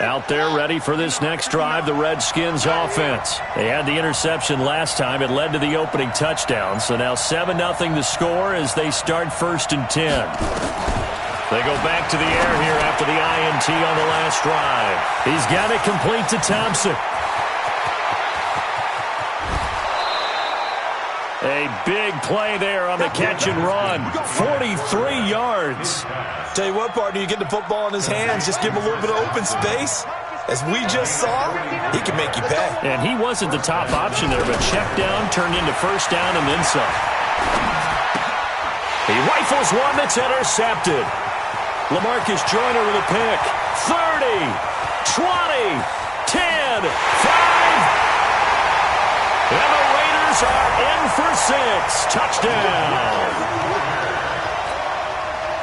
Out there ready for this next drive, the Redskins offense. They had the interception last time. It led to the opening touchdown. So now 7-0 the score as they start 1st and 10. They go back to the air here after the INT on the last drive. He's got it complete to Thompson. A big play there on the catch and run. 43 yards. Tell you what, partner, you get the football in his hands, just give him a little bit of open space. As we just saw, he can make you pay. And he wasn't the top option there, but check down turned into 1st down and then some. He rifles one that's intercepted. LaMarcus Joyner with a pick. 30, 20, 10, 5. And the Raiders are in for 6. Touchdown.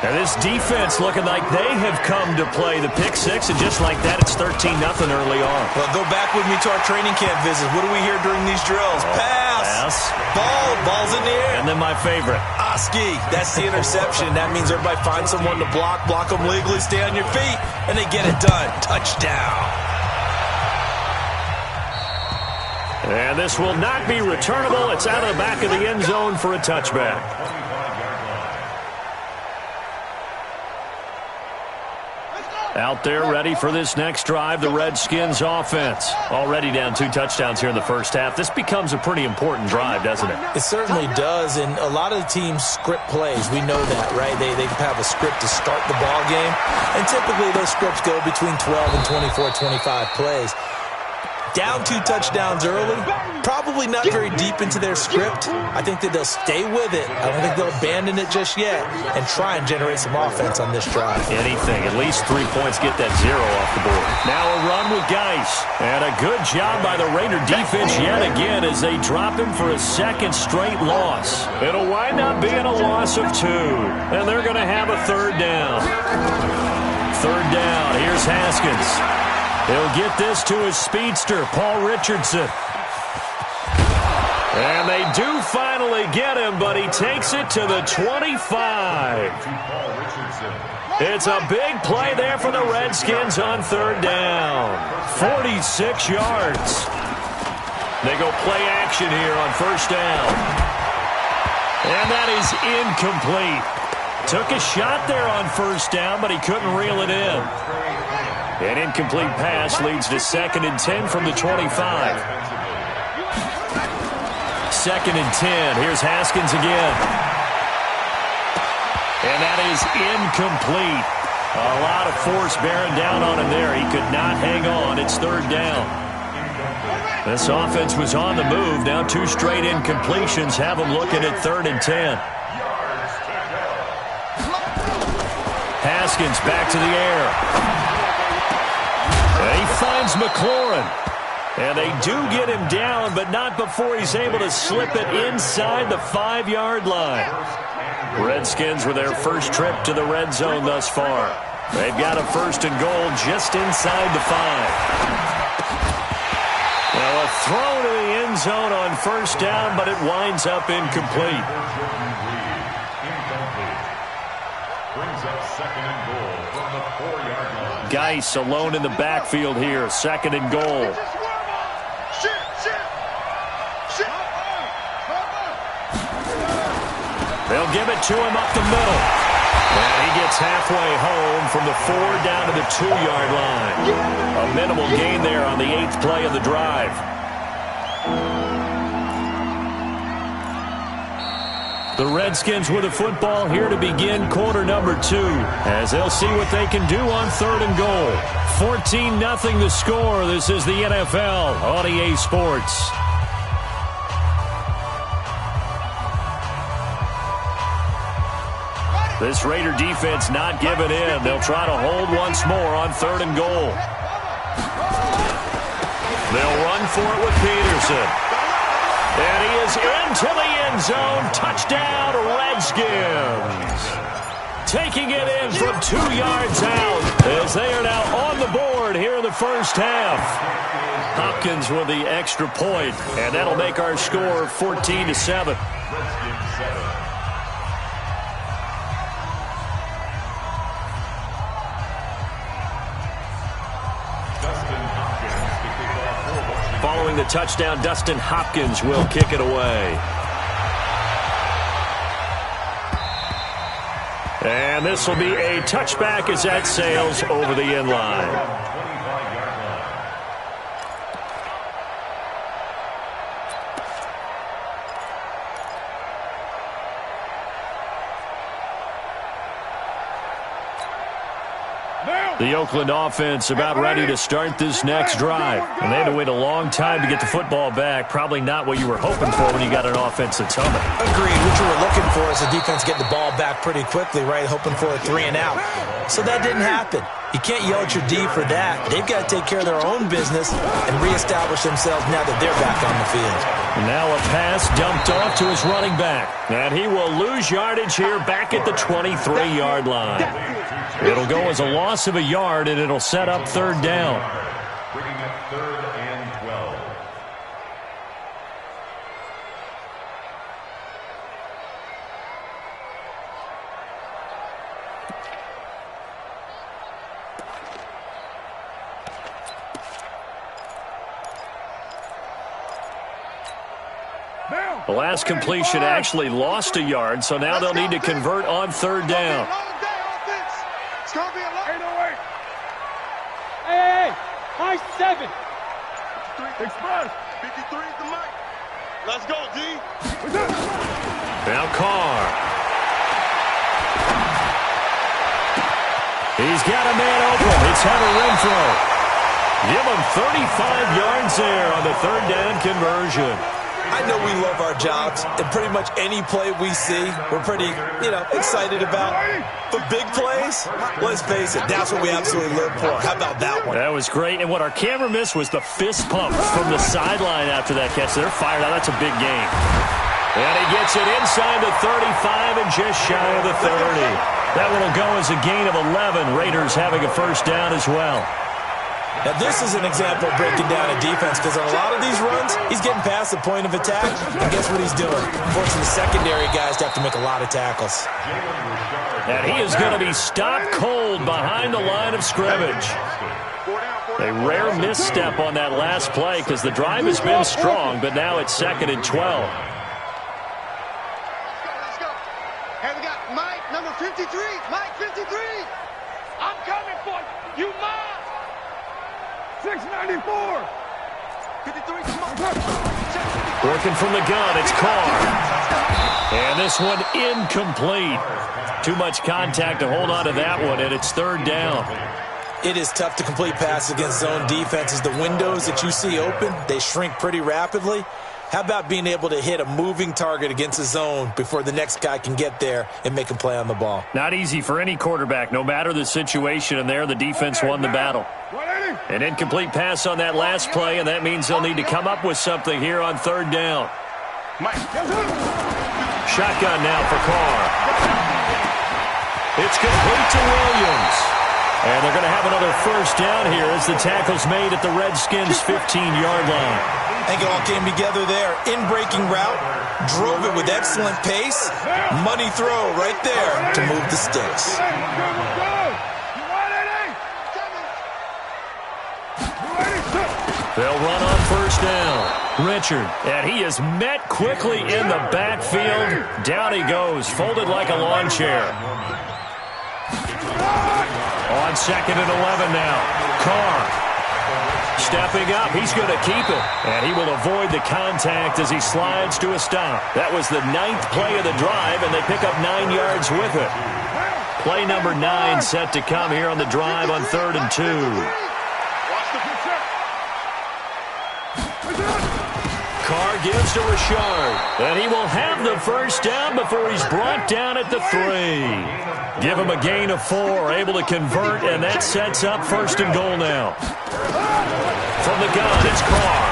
Now this defense looking like they have come to play the pick six, and just like that, it's 13-0 early on. Well, go back with me to our training camp visits. What do we hear during these drills? Pass. Ball's in the air. And then my favorite. Oski. That's the interception. That means everybody finds someone to block them legally, stay on your feet, and they get it done. Touchdown. And this will not be returnable. It's out of the back of the end zone for a touchback. Out there ready for this next drive, the Redskins offense. Already down 2 touchdowns here in the first half. This becomes a pretty important drive, doesn't it? It certainly does, and a lot of the teams script plays. We know that, right? They have a script to start the ball game, and typically those scripts go between 12 and 24, 25 plays. Down 2 touchdowns early, probably not very deep into their script. I think that they'll stay with it. I don't think they'll abandon it just yet and try and generate some offense on this drive. Anything, at least 3 points, get that 0 off the board. Now a run with Geis. And a good job by the Raider defense yet again as they drop him for a 2nd straight loss. It'll wind up being a loss of 2. And they're going to have a 3rd down. 3rd down, here's Haskins. He'll get this to his speedster, Paul Richardson. And they do finally get him, but he takes it to the 25. It's a big play there for the Redskins on 3rd down. 46 yards. They go play action here on 1st down. And that is incomplete. Took a shot there on 1st down, but he couldn't reel it in. An incomplete pass leads to 2nd and 10 from the 25. 2nd and 10. Here's Haskins again. And that is incomplete. A lot of force bearing down on him there. He could not hang on. It's 3rd down. This offense was on the move. Now 2 straight incompletions have them looking at 3rd and 10. Haskins back to the air. And he finds McLaurin. And they do get him down, but not before he's able to slip it inside the 5-yard line. Redskins with their first trip to the red zone thus far. They've got a 1st and goal just inside the 5. Now a throw to the end zone on 1st down, but it winds up incomplete. Brings up 2nd and goal from the 4-yard line. Geis alone in the backfield here. 2nd and goal. They'll give it to him up the middle. And he gets halfway home from the 4 down to the 2-yard line. A minimal gain there on the 8th play of the drive. The Redskins with the football here to begin quarter number 2, as they'll see what they can do on 3rd and goal. 14-0 the score. This is the NFL on EA Sports. This Raider defense not giving in. They'll try to hold once more on 3rd and goal. They'll run for it with Peterson. And he is into the end zone. Touchdown, Redskins. Taking it in from 2 yards out as they are now on the board here in the first half. Hopkins with the extra point, and that'll make our score 14-7. Following the touchdown, Dustin Hopkins will kick it away. And this will be a touchback as that sails over the end line. The Oakland offense about ready to start this next drive. And they had to wait a long time to get the football back. Probably not what you were hoping for when you got an offense that's humming. Agreed. What you were looking for is the defense getting the ball back pretty quickly, right? Hoping for a 3 and out. So that didn't happen. You can't yell at your D for that. They've got to take care of their own business and reestablish themselves now that they're back on the field. Now a pass dumped off to his running back. And he will lose yardage here back at the 23-yard line. It'll go as a loss of a yard, and it'll set up third down. Bringing up 3rd and 12. The last completion actually lost a yard, so now they'll need to convert on third down. It's going to be a long 808. Hey, high 7. 53 express. 53 is the mic. Let's go, D. Now Carr. He's got a man open. It's Hunter Renfrow. Give him 35 yards there on the third down conversion. I know we love our jobs, and pretty much any play we see, we're pretty, excited about. But big plays, let's face it, that's what we absolutely live for. How about that one? That was great, and what our camera missed was the fist pump from the sideline after that catch. They're fired out. That's a big game. And he gets it inside the 35 and just shy of the 30. That one will go as a gain of 11. Raiders having a first down as well. Now, this is an example of breaking down a defense because on a lot of these runs, he's getting past the point of attack, and guess what he's doing? Forcing the secondary guys to have to make a lot of tackles. And he is going to be stopped cold behind the line of scrimmage. A rare misstep on that last play because the drive has been strong, but now it's 2nd and 12. Let's go. Hey, we got Mike, number 53. Mike, 53. I'm coming for you, Mike. 694. 53. Working from the gun, it's Carr. And this one incomplete. Too much contact to hold on to that one, and it's third down. It is tough to complete passes against zone defenses. The windows that you see open, they shrink pretty rapidly. How about being able to hit a moving target against a zone before the next guy can get there and make a play on the ball? Not easy for any quarterback, no matter the situation, and there the defense won the battle. An incomplete pass on that last play, and that means they'll need to come up with something here on third down. Shotgun now for Carr. It's complete to Williams. And they're going to have another first down here as the tackle's made at the Redskins' 15-yard line. I think it all came together there. In-breaking route, drove it with excellent pace. Money throw right there to move the sticks. They'll run on first down. Richard, and he is met quickly in the backfield. Down he goes, folded like a lawn chair. On 2nd and 11 now. Carr stepping up. He's going to keep it. And he will avoid the contact as he slides to a stop. That was the 9th play of the drive, and they pick up 9 yards with it. Play number 9 set to come here on the drive on 3rd and 2. Carr gives to Richard, and he will have the first down before he's brought down at the 3. Give him a gain of 4, able to convert, and that sets up 1st and goal now. From the gun, it's Carr.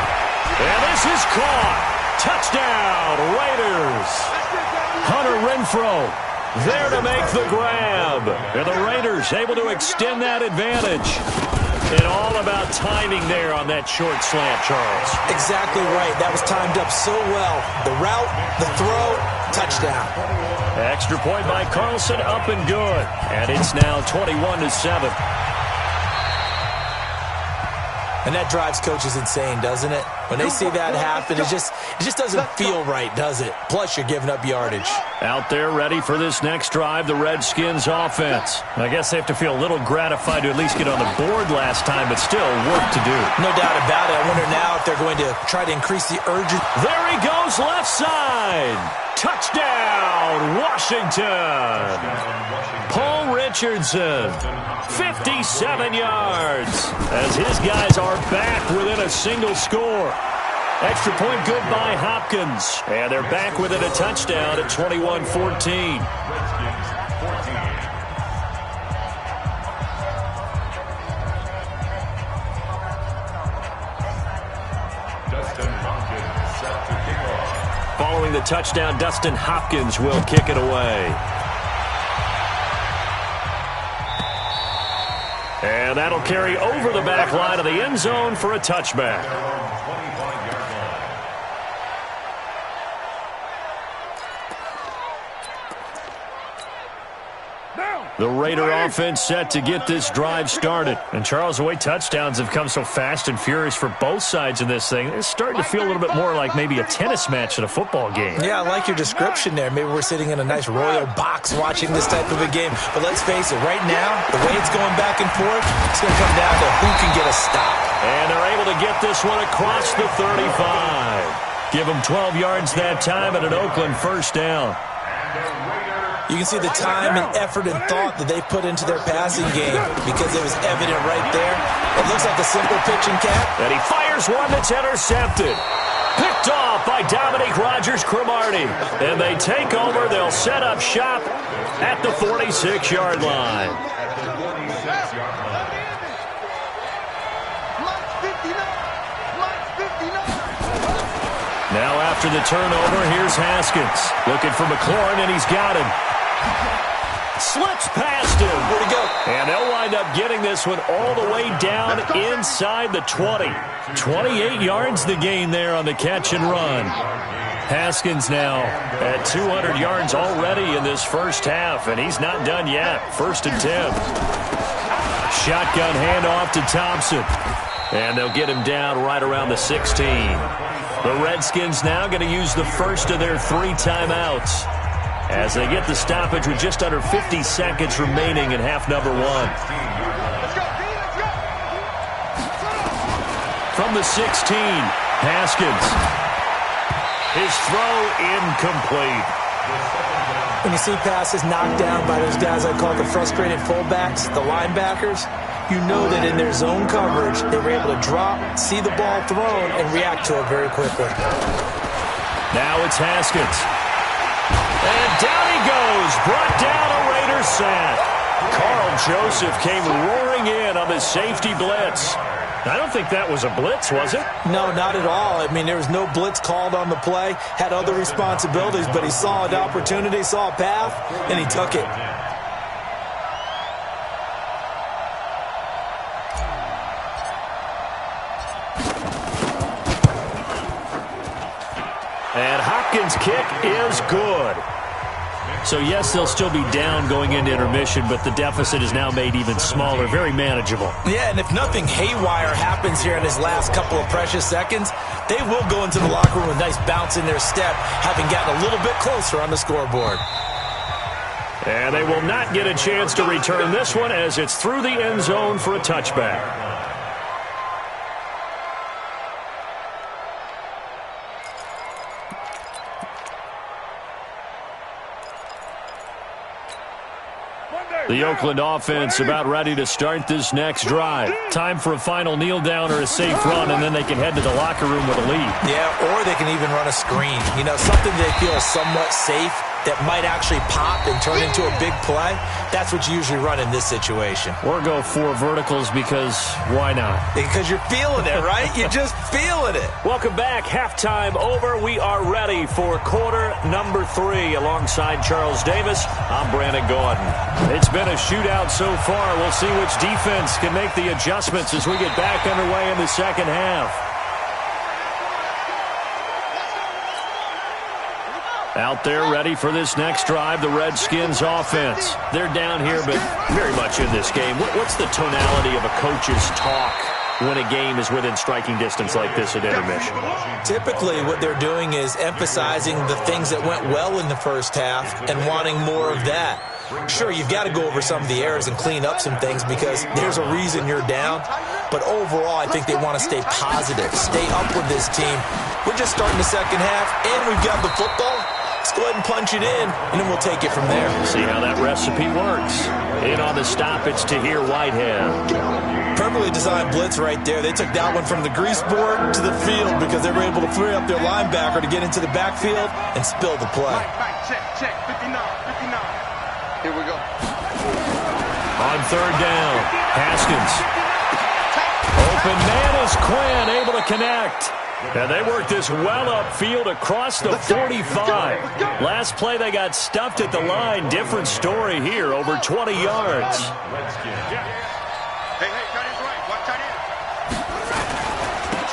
And this is caught. Touchdown, Raiders. Hunter Renfrow there to make the grab. And the Raiders able to extend that advantage. And all about timing there on that short slant, Charles. Exactly right. That was timed up so well. The route, the throw, touchdown. Extra point by Carlson, up and good. And it's now 21-7. And that drives coaches insane, doesn't it? When they see that happen, it just doesn't feel right, does it? Plus, you're giving up yardage. Out there ready for this next drive, the Redskins offense. I guess they have to feel a little gratified to at least get on the board last time, but still work to do. No doubt about it. I wonder now if they're going to try to increase the urgency. There he goes, left side. Touchdown, Washington. Paul Richardson, 57 yards, as his guys are back within a single score. Extra point good by Hopkins, and they're back within a touchdown at 21-14. Following the touchdown, Dustin Hopkins will kick it away. And that'll carry over the back line of the end zone for a touchback. The Raider offense set to get this drive started. And Charles, the way touchdowns have come so fast and furious for both sides in this thing, it's starting to feel a little bit more like maybe a tennis match in a football game. Yeah, I like your description there. Maybe we're sitting in a nice royal box watching this type of a game. But let's face it, right now, the way it's going back and forth, it's going to come down to who can get a stop. And they're able to get this one across the 35. Give them 12 yards that time and an Oakland first down. You can see the time and effort and thought that they put into their passing game because it was evident right there. It looks like a simple pitch and catch. And he fires one that's intercepted. Picked off by Dominique Rodgers-Cromartie. And they take over. They'll set up shop at the 46-yard line. Now after the turnover, here's Haskins. Looking for McLaurin, and he's got him. Slips past him. Where'd he go? And they'll wind up getting this one all the way down inside the 20. 28 yards the gain there on the catch and run. Haskins now at 200 yards already in this first half, and he's not done yet. 1st and 10. Shotgun handoff to Thompson. And they'll get him down right around the 16. The Redskins now going to use the first of their 3 timeouts as they get the stoppage with just under 50 seconds remaining in half number 1. From the 16, Haskins. His throw incomplete. When you see passes knocked down by those guys I call the frustrated fullbacks, the linebackers, you know that in their zone coverage, they were able to drop, see the ball thrown, and react to it very quickly. Now it's Haskins. And down he goes. Brought down a Raiders sack. Carl Joseph came roaring in on the safety blitz. I don't think that was a blitz, was it? No, not at all. I mean, there was no blitz called on the play. Had other responsibilities, but he saw an opportunity, saw a path, and he took it. And Hopkins' kick is good. So, yes, they'll still be down going into intermission, but the deficit is now made even smaller, very manageable. Yeah, and if nothing haywire happens here in his last couple of precious seconds, they will go into the locker room with a nice bounce in their step, having gotten a little bit closer on the scoreboard. And they will not get a chance to return this one as it's through the end zone for a touchback. The Oakland offense about ready to start this next drive. Time for a final kneel down or a safe run, and then they can head to the locker room with a lead. Yeah, or they can even run a screen. You know, something they feel is somewhat safe that might actually pop and turn into a big play. That's what you usually run in this situation. Or go 4 verticals because why not? Because you're feeling it, right? You're just feeling it. Welcome back. Halftime over. We are ready for quarter number 3. Alongside Charles Davis, I'm Brandon Gordon. It's been a shootout so far. We'll see which defense can make the adjustments as we get back underway in the second half. Out there ready for this next drive, the Redskins offense. They're down here, but very much in this game. What's the tonality of a coach's talk when a game is within striking distance like this at intermission? Typically, what they're doing is emphasizing the things that went well in the first half and wanting more of that. Sure, you've got to go over some of the errors and clean up some things because there's a reason you're down. But overall, I think they want to stay positive, stay up with this team. We're just starting the second half, and we've got the football. Let's go ahead and punch it in, and then we'll take it from there. See how that recipe works. In on the stop, it's Tahir Whitehead. Perfectly designed blitz right there. They took that one from the grease board to the field because they were able to free up their linebacker to get into the backfield and spill the play. Check, 59. Here we go. On third down, Haskins. Open man is Quinn, able to connect. And they worked this well upfield across the 45. Last play, they got stuffed at the line. Different story here, over 20 yards. Hey, tight end's right. Watch tight end.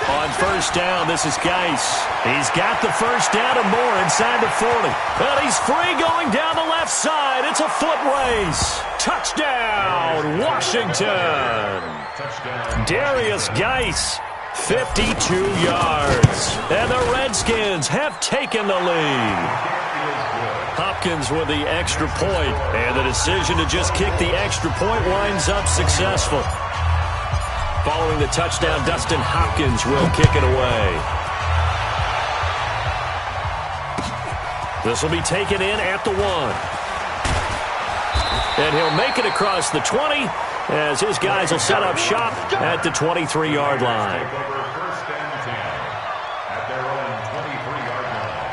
On first down, this is Geis. He's got the first down and more inside the 40. And he's free going down the left side. It's a foot race. Touchdown, Washington. Darius Geis, 52 yards. And the Redskins have taken the lead. Hopkins with the extra point, and the decision to just kick the extra point winds up successful. Following the touchdown, Dustin Hopkins will kick it away. This will be taken in at the 1. And he'll make it across the 20 as his guys will set up shop at the 23-yard line. First and 10 at their own 23-yard line.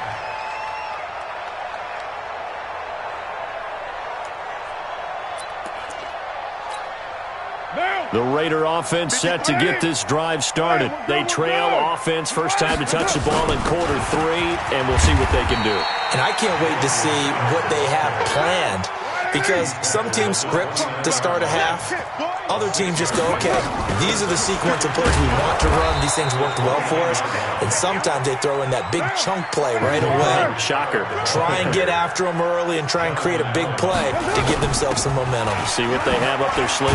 The Raider offense set to get this drive started. They trail offense first time to touch the ball in quarter 3, and we'll see what they can do. And I can't wait to see what they have planned because some teams script to start a half. Other teams just go, okay, these are the sequence of plays we want to run. These things worked well for us. And sometimes they throw in that big chunk play right away. Shocker. Try and get after them early and try and create a big play to give themselves some momentum. See what they have up their sleeve.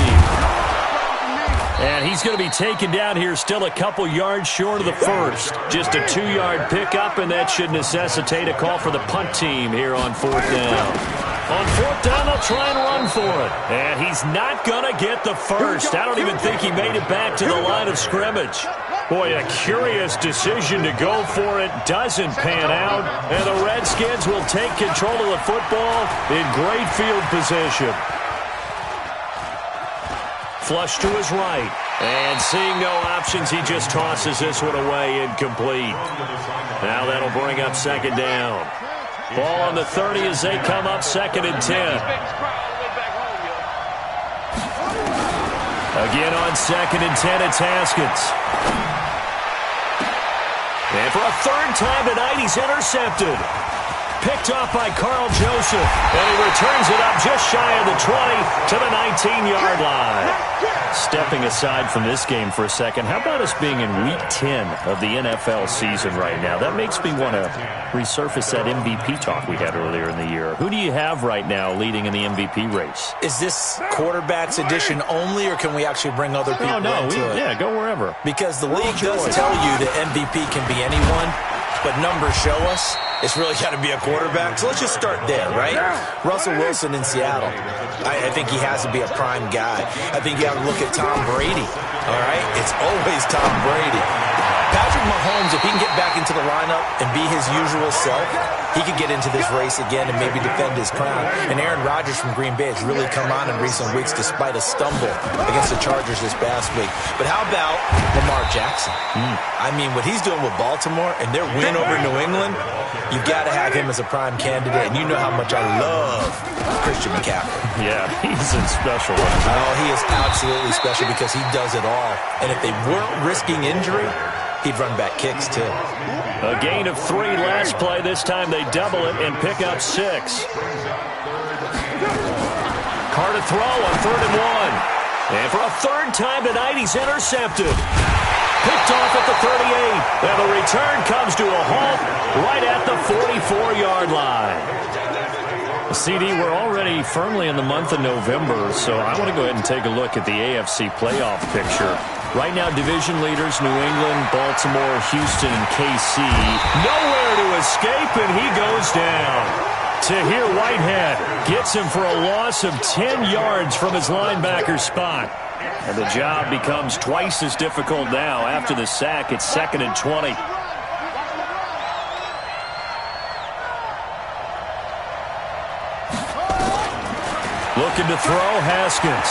And he's going to be taken down here still a couple yards short of the first. Just a 2-yard pickup, and that should necessitate a call for the punt team here on fourth down. On fourth down, they'll try and run for it. And he's not going to get the first. I don't even think he made it back to the line of scrimmage. Boy, a curious decision to go for it doesn't pan out. And the Redskins will take control of the football in great field position. Flush to his right. And seeing no options, he just tosses this one away incomplete. Now that'll bring up second down. Ball on the 30 as they come up second and 10. Again on second and 10, it's Haskins. And for a third time tonight, he's intercepted. Picked off by Carl Joseph. And he returns it up just shy of the 20 to the 19-yard line. Stepping aside from this game for a second, how about us being in Week 10 of the NFL season right now? That makes me want to resurface that MVP talk we had earlier in the year. Who do you have right now leading in the MVP race? Is this quarterbacks edition only, or can we actually bring other people into it? Yeah, go wherever. Because the league does tell you that MVP can be anyone, but numbers show us it's really got to be a quarterback. So let's just start there, right? Russell Wilson in Seattle. I think he has to be a prime guy. I think you have to look at Tom Brady, all right? It's always Tom Brady. Patrick Mahomes, if he can get back into the lineup and be his usual self, he could get into this race again and maybe defend his crown. And Aaron Rodgers from Green Bay has really come on in recent weeks despite a stumble against the Chargers this past week. But how about Lamar Jackson? I mean, what he's doing with Baltimore and their win over New England, you've got to have him as a prime candidate. And you know how much I love Christian McCaffrey. Yeah, he's in special. Oh, he is absolutely special because he does it all. And if they weren't risking injury, he'd run back kicks, too. A gain of 3 last play. This time they double it and pick up 6. Carr to throw on 3rd and 1. And for a third time tonight, he's intercepted. Picked off at the 38. And the return comes to a halt right at the 44-yard line. CD, we're already firmly in the month of November, so I want to go ahead and take a look at the AFC playoff picture. Right now, division leaders, New England, Baltimore, Houston, and KC. Nowhere to escape, and he goes down. Tahir Whitehead gets him for a loss of 10 yards from his linebacker spot. And the job becomes twice as difficult now. After the sack, it's 2nd and 20. Looking to throw, Haskins.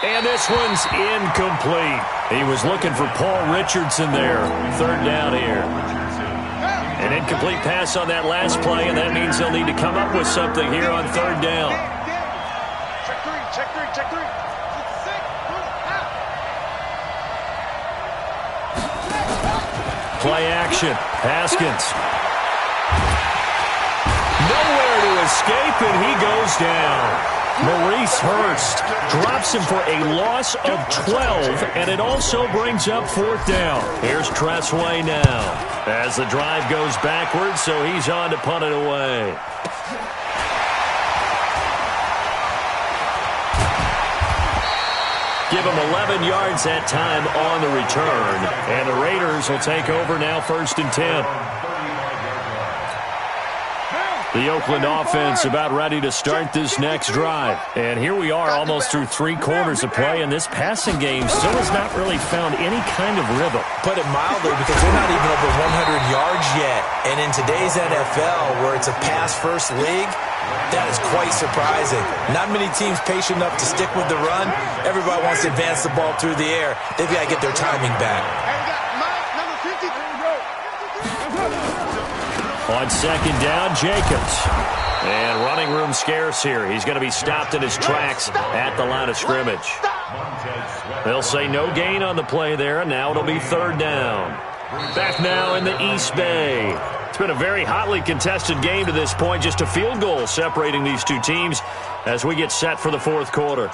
And this one's incomplete. He was looking for Paul Richardson there. 3rd down here. An incomplete pass on that last play, and that means they'll need to come up with something here on 3rd down. Check three, check three. Play action. Haskins. Nowhere to escape, and he goes down. Maurice Hurst drops him for a loss of 12, and it also brings up 4th down. Here's Tressway now as the drive goes backwards, so he's on to punt it away. Give him 11 yards that time on the return, and the Raiders will take over now 1st and 10. The Oakland offense about ready to start this next drive. And here we are almost through 3 quarters of play, and this passing game still has not really found any kind of rhythm. Put it mildly, because they're not even over 100 yards yet. And in today's NFL, where it's a pass-first league, that is quite surprising. Not many teams patient enough to stick with the run. Everybody wants to advance the ball through the air. They've got to get their timing back. On 2nd down, Jacobs. And running room scarce here. He's going to be stopped in his tracks at the line of scrimmage. They'll say no gain on the play there, and now it'll be 3rd down. Back now in the East Bay. It's been a very hotly contested game to this point. Just a field goal separating these two teams as we get set for the 4th quarter.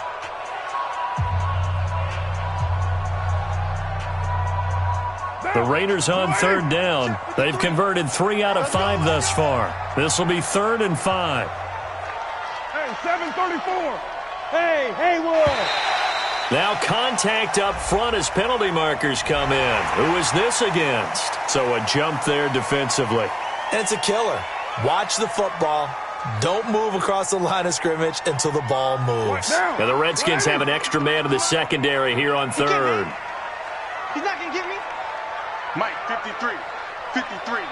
The Raiders on 3rd down. They've converted 3 out of 5 thus far. This will be 3rd and 5. Hey, 734. Hey, Haywood. Now contact up front as penalty markers come in. Who is this against? So a jump there defensively. And it's a killer. Watch the football. Don't move across the line of scrimmage until the ball moves. Now the Redskins have an extra man in the secondary here on 3rd. He's not going to get me. Mike, 53. 53.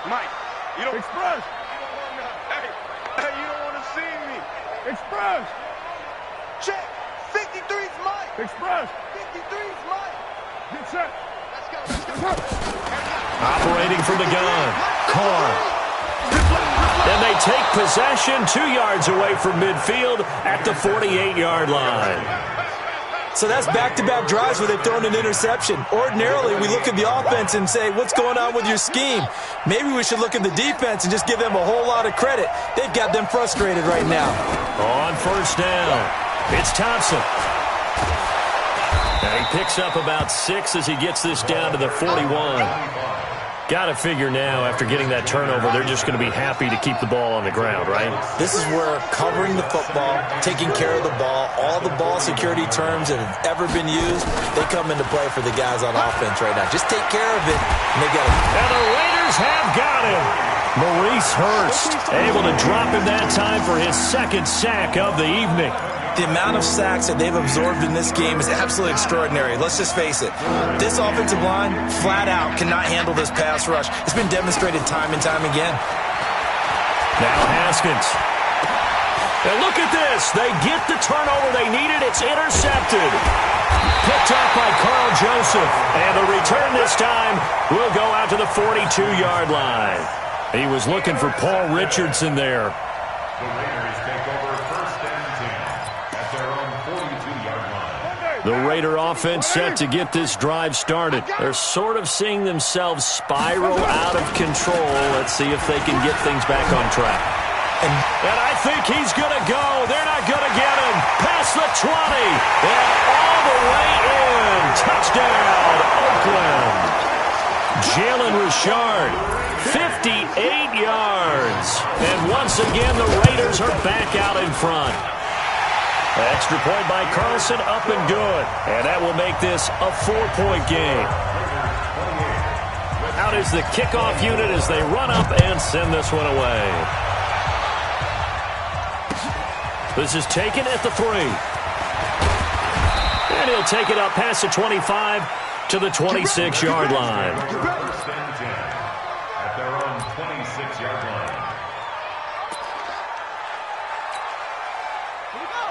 Mike. You don't... Express. Hey, you don't want to see me. Express. Check. 53's Mike. Express. 53's Mike. Get set. Let's go. Operating from the gun. Carr. And they take possession 2 yards away from midfield at the 48-yard line. So that's back-to-back drives where they've thrown an interception. Ordinarily, we look at the offense and say, what's going on with your scheme? Maybe we should look at the defense and just give them a whole lot of credit. They've got them frustrated right now. On 1st down, it's Thompson. And he picks up about 6 as he gets this down to the 41. Got to figure now, after getting that turnover, they're just going to be happy to keep the ball on the ground, right? This is where covering the football, taking care of the ball, all the ball security terms that have ever been used, they come into play for the guys on offense right now. Just take care of it, and they get it. And the Raiders have got him. Maurice Hurst able to drop him that time for his 2nd sack of the evening. The amount of sacks that they've absorbed in this game is absolutely extraordinary. Let's just face it. This offensive line, flat out, cannot handle this pass rush. It's been demonstrated time and time again. Now Haskins. And look at this. They get the turnover they needed. It's intercepted. Picked up by Carl Joseph. And the return this time will go out to the 42-yard line. He was looking for Paul Richardson there. The Raiders take over 1st and 10 at their own 42-yard line. The Raider offense set to get this drive started. They're sort of seeing themselves spiral out of control. Let's see if they can get things back on track. And I think he's going to go. They're not going to get him. Past the 20. And all the way in. Touchdown, Oakland. Jalen Richard, 58 8 yards. And once again, the Raiders are back out in front. Extra point by Carlson, up and good. And that will make this a 4-point game. Out is the kickoff unit as they run up and send this one away. This is taken at the 3. And he'll take it up past the 25 to the 26-yard line. First and 10 at their own 26-yard line.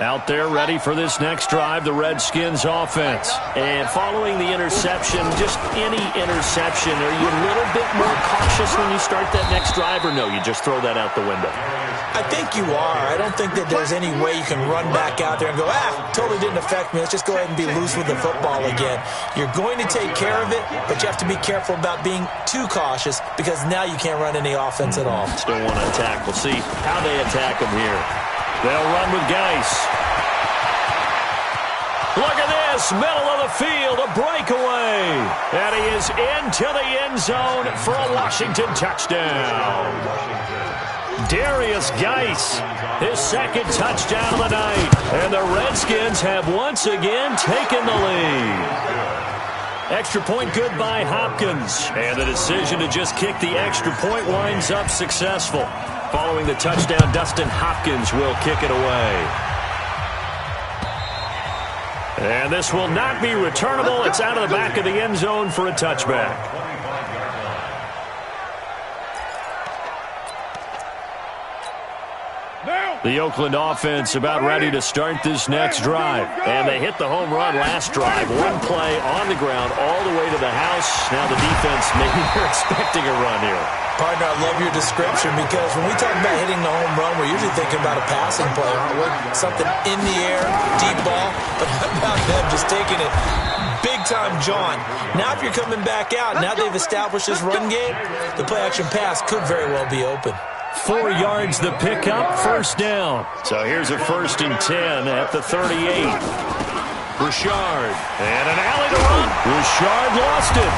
Out there ready for this next drive, the Redskins offense. And following the interception, just any interception, are you a little bit more cautious when you start that next drive, or no, you just throw that out the window? I think you are. I don't think that there's any way you can run back out there and go, totally didn't affect me. Let's just go ahead and be loose with the football again. You're going to take care of it, but you have to be careful about being too cautious because now you can't run any offense at all. Still want to attack. We'll see how they attack them here. They'll run with Geis. Look at this, middle of the field, a breakaway. And he is into the end zone for a Washington touchdown. Darius Geis, his second touchdown of the night. And the Redskins have once again taken the lead. Extra point good by Hopkins. And the decision to just kick the extra point winds up successful. Following the touchdown, Dustin Hopkins will kick it away. And this will not be returnable. It's out of the back of the end zone for a touchback. The Oakland offense about ready to start this next drive. And they hit the home run last drive. One play on the ground all the way to the house. Now the defense, maybe they're expecting a run here. Partner, I love your description because when we talk about hitting the home run, we're usually thinking about a passing play, aren't we? Something in the air, deep ball. But how about them just taking it big-time jaunt? Now if you're coming back out, now they've established this run game, the play-action pass could very well be open. 4 yards the pickup, first down. So here's a 1st and 10 at the 38. Richard, and an alley to run. Richard lost it.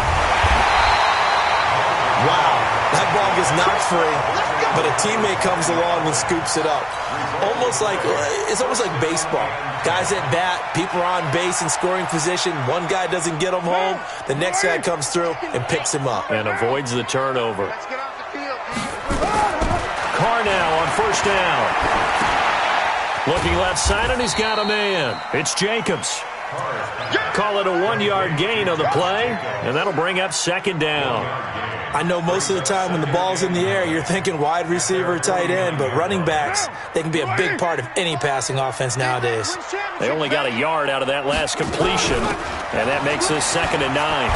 Wow, that ball gets knocked free, but a teammate comes along and scoops it up. It's almost like baseball. Guys at bat, people are on base in scoring position. One guy doesn't get him home. The next guy comes through and picks him up. And avoids the turnover. Carr now on first down. Looking left side, and he's got a man. It's Jacobs. Call it a 1-yard gain on the play, and that'll bring up second down. I know most of the time when the ball's in the air, you're thinking wide receiver, tight end, but running backs, they can be a big part of any passing offense nowadays. They only got a yard out of that last completion, and that makes this 2nd and 9.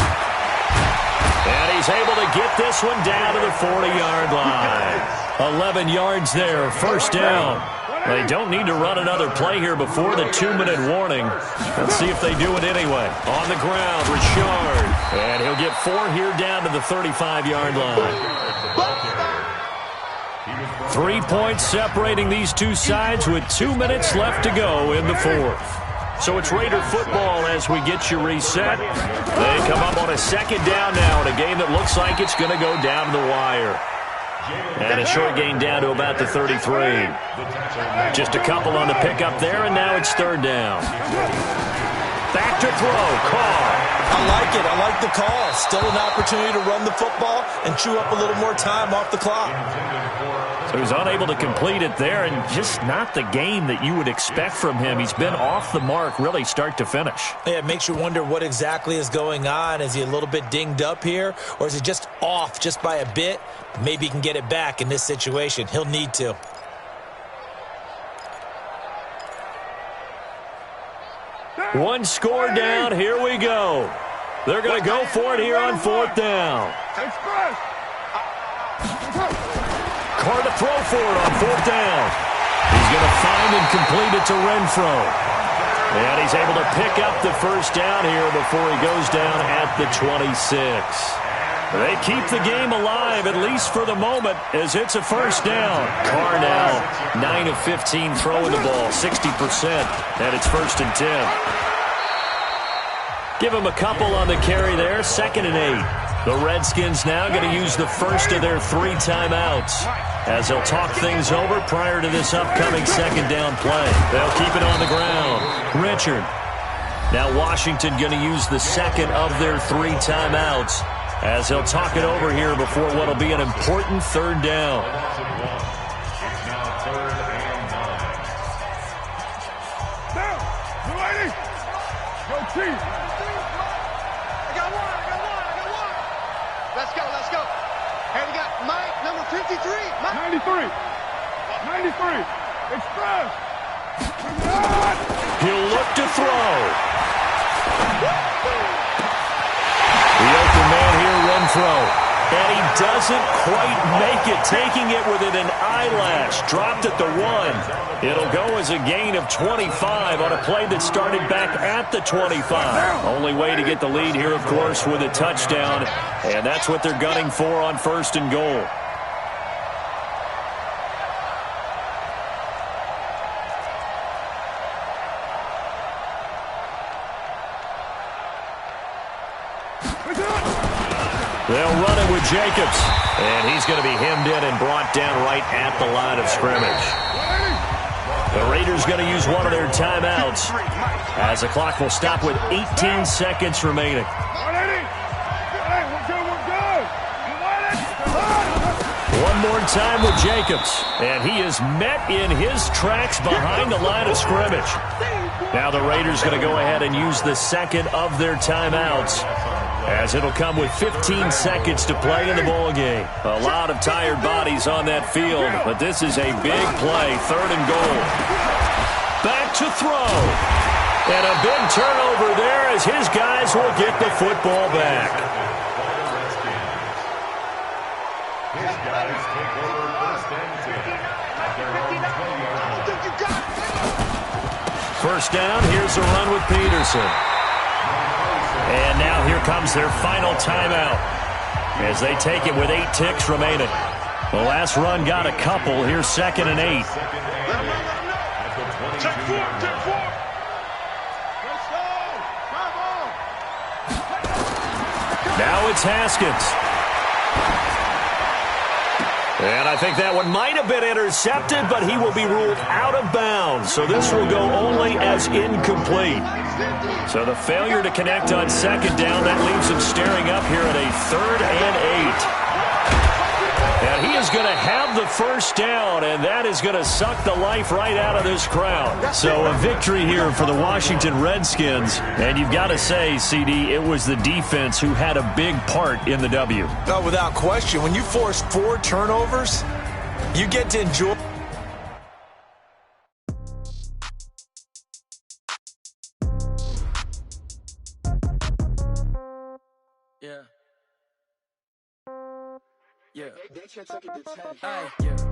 And he's able to get this one down to the 40-yard line. 11 yards there, first down. They don't need to run another play here before the 2-minute warning. Let's see if they do it anyway. On the ground, Richard. And he'll get 4 here down to the 35-yard line. 3 points separating these two sides with 2 minutes left to go in the 4th. So it's Raider football as we get you reset. They come up on a 2nd down now in a game that looks like it's going to go down to the wire. And a short gain down to about the 33. Just a couple on the pickup there, and now it's 3rd down. Back to throw, Carr. I like it. I like the call. Still an opportunity to run the football and chew up a little more time off the clock. So he's unable to complete it there, and just not the game that you would expect from him. He's been off the mark really start to finish. Yeah, it makes you wonder what exactly is going on. Is he a little bit dinged up here, or is he just off just by a bit? Maybe he can get it back in this situation. He'll need to. One score down. Here we go. They're going to go for it here on 4th down. Carr to throw for it on 4th down. He's going to find and complete it to Renfro. And he's able to pick up the first down here before he goes down at the 26. They keep the game alive, at least for the moment, as it's a first down. Carr now 9 of 15 throwing the ball, 60%, and it's 1st and 10. Give him a couple on the carry there, 2nd and 8. The Redskins now going to use the first of their 3 timeouts as they'll talk things over prior to this upcoming second down play. They'll keep it on the ground. Richard. Now Washington going to use the second of their 3 timeouts as they'll talk it over here before what will be an important third down. Let's go. Hey, we got Mike, number 53. Mike. 93. Express. He'll look to throw. The open man here, Renfro. And he doesn't quite make it, taking it within an eyelash. Dropped at the 1. It'll go as a gain of 25 on a play that started back at the 25. Only way to get the lead here, of course, with a touchdown. And that's what they're gunning for on 1st and goal. They'll run it with Jacobs. And he's going to be hemmed in and brought down right at the line of scrimmage. The Raiders going to use one of their timeouts as the clock will stop with 18 seconds remaining. One more time with Jacobs. And he is met in his tracks behind the line of scrimmage. Now the Raiders going to go ahead and use the second of their timeouts, as it'll come with 15 seconds to play in the ball game. A lot of tired bodies on that field, but this is a big play, 3rd and goal. Back to throw. And a big turnover there as his guys will get the football back. His guys take over 1st and 10 at their own 20-yard line. First down, here's a run with Peterson. And now here comes their final timeout as they take it with 8 ticks remaining. The last run got a couple. Here's 2nd and 8. Check 4. Now it's Haskins. And I think that one might have been intercepted, but he will be ruled out of bounds. So this will go only as incomplete. So the failure to connect on 2nd down, that leaves him staring up here at a 3rd and 8. And he is going to have the first down, and that is going to suck the life right out of this crowd. So a victory here for the Washington Redskins. And you've got to say, CD, it was the defense who had a big part in the W. No, without question. When you force 4 turnovers, you get to enjoy. Yeah.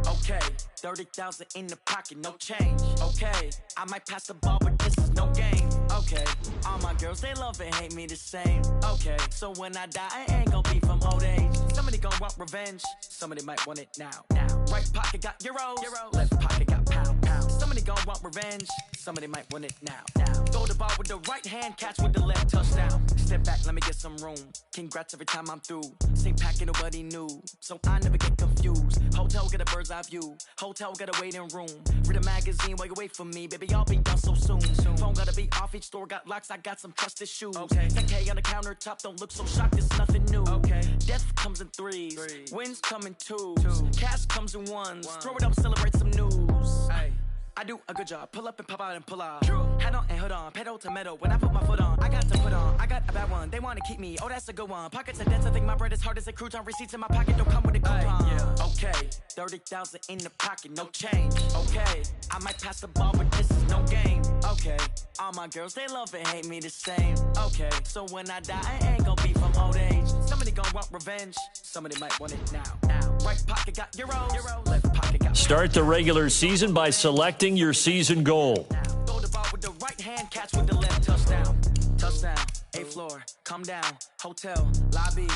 Okay. 30,000 in the pocket, no change. Okay. I might pass the ball, but this is no game. Okay. All my girls, they love and hate me the same. Okay. So when I die, I ain't gonna be from old age. Somebody gonna want revenge. Somebody might want it now. Right pocket got euros. Left pocket got pound. Somebody gonna want revenge. Somebody might want it now. Throw the ball with the right hand, catch with the left, touchdown. Step back, let me get some room. Congrats every time I'm through. Same packet, nobody knew. So I never get confused. Hotel get a bird's eye view. Hotel got a waiting room. Read a magazine while you wait for me. Baby, I'll be done so soon. Phone gotta be off, each store got locks. I got some trusted shoes. Okay. 10K on the countertop, don't look so shocked, it's nothing new. Okay. Death comes in threes. Wins come in twos. Cash comes in ones. Throw it up, celebrate some news. Ay. I do a good job. Pull up and pop out and pull out. Hat on and hood on. Pedal to metal. When I put my foot on, I got to put on. I got a bad one. They want to keep me. Oh, that's a good one. Pockets are dense. I think my bread is hard as a crouton. Receipts in my pocket don't come with a coupon. Yeah. Okay. 30,000 in the pocket. No change. Okay. I might pass the ball, but this is no game. Okay. All my girls, they love and hate me the same. Okay. So when I die, I ain't gonna be from old age. Somebody gonna want revenge. Somebody might want it now. Right pocket got euros. Left pocket got. Start the regular season by selecting your season goal. Throw the ball with the right hand, catch with the left, touchdown. Touchdown, 8th floor, come down, hotel, lobby.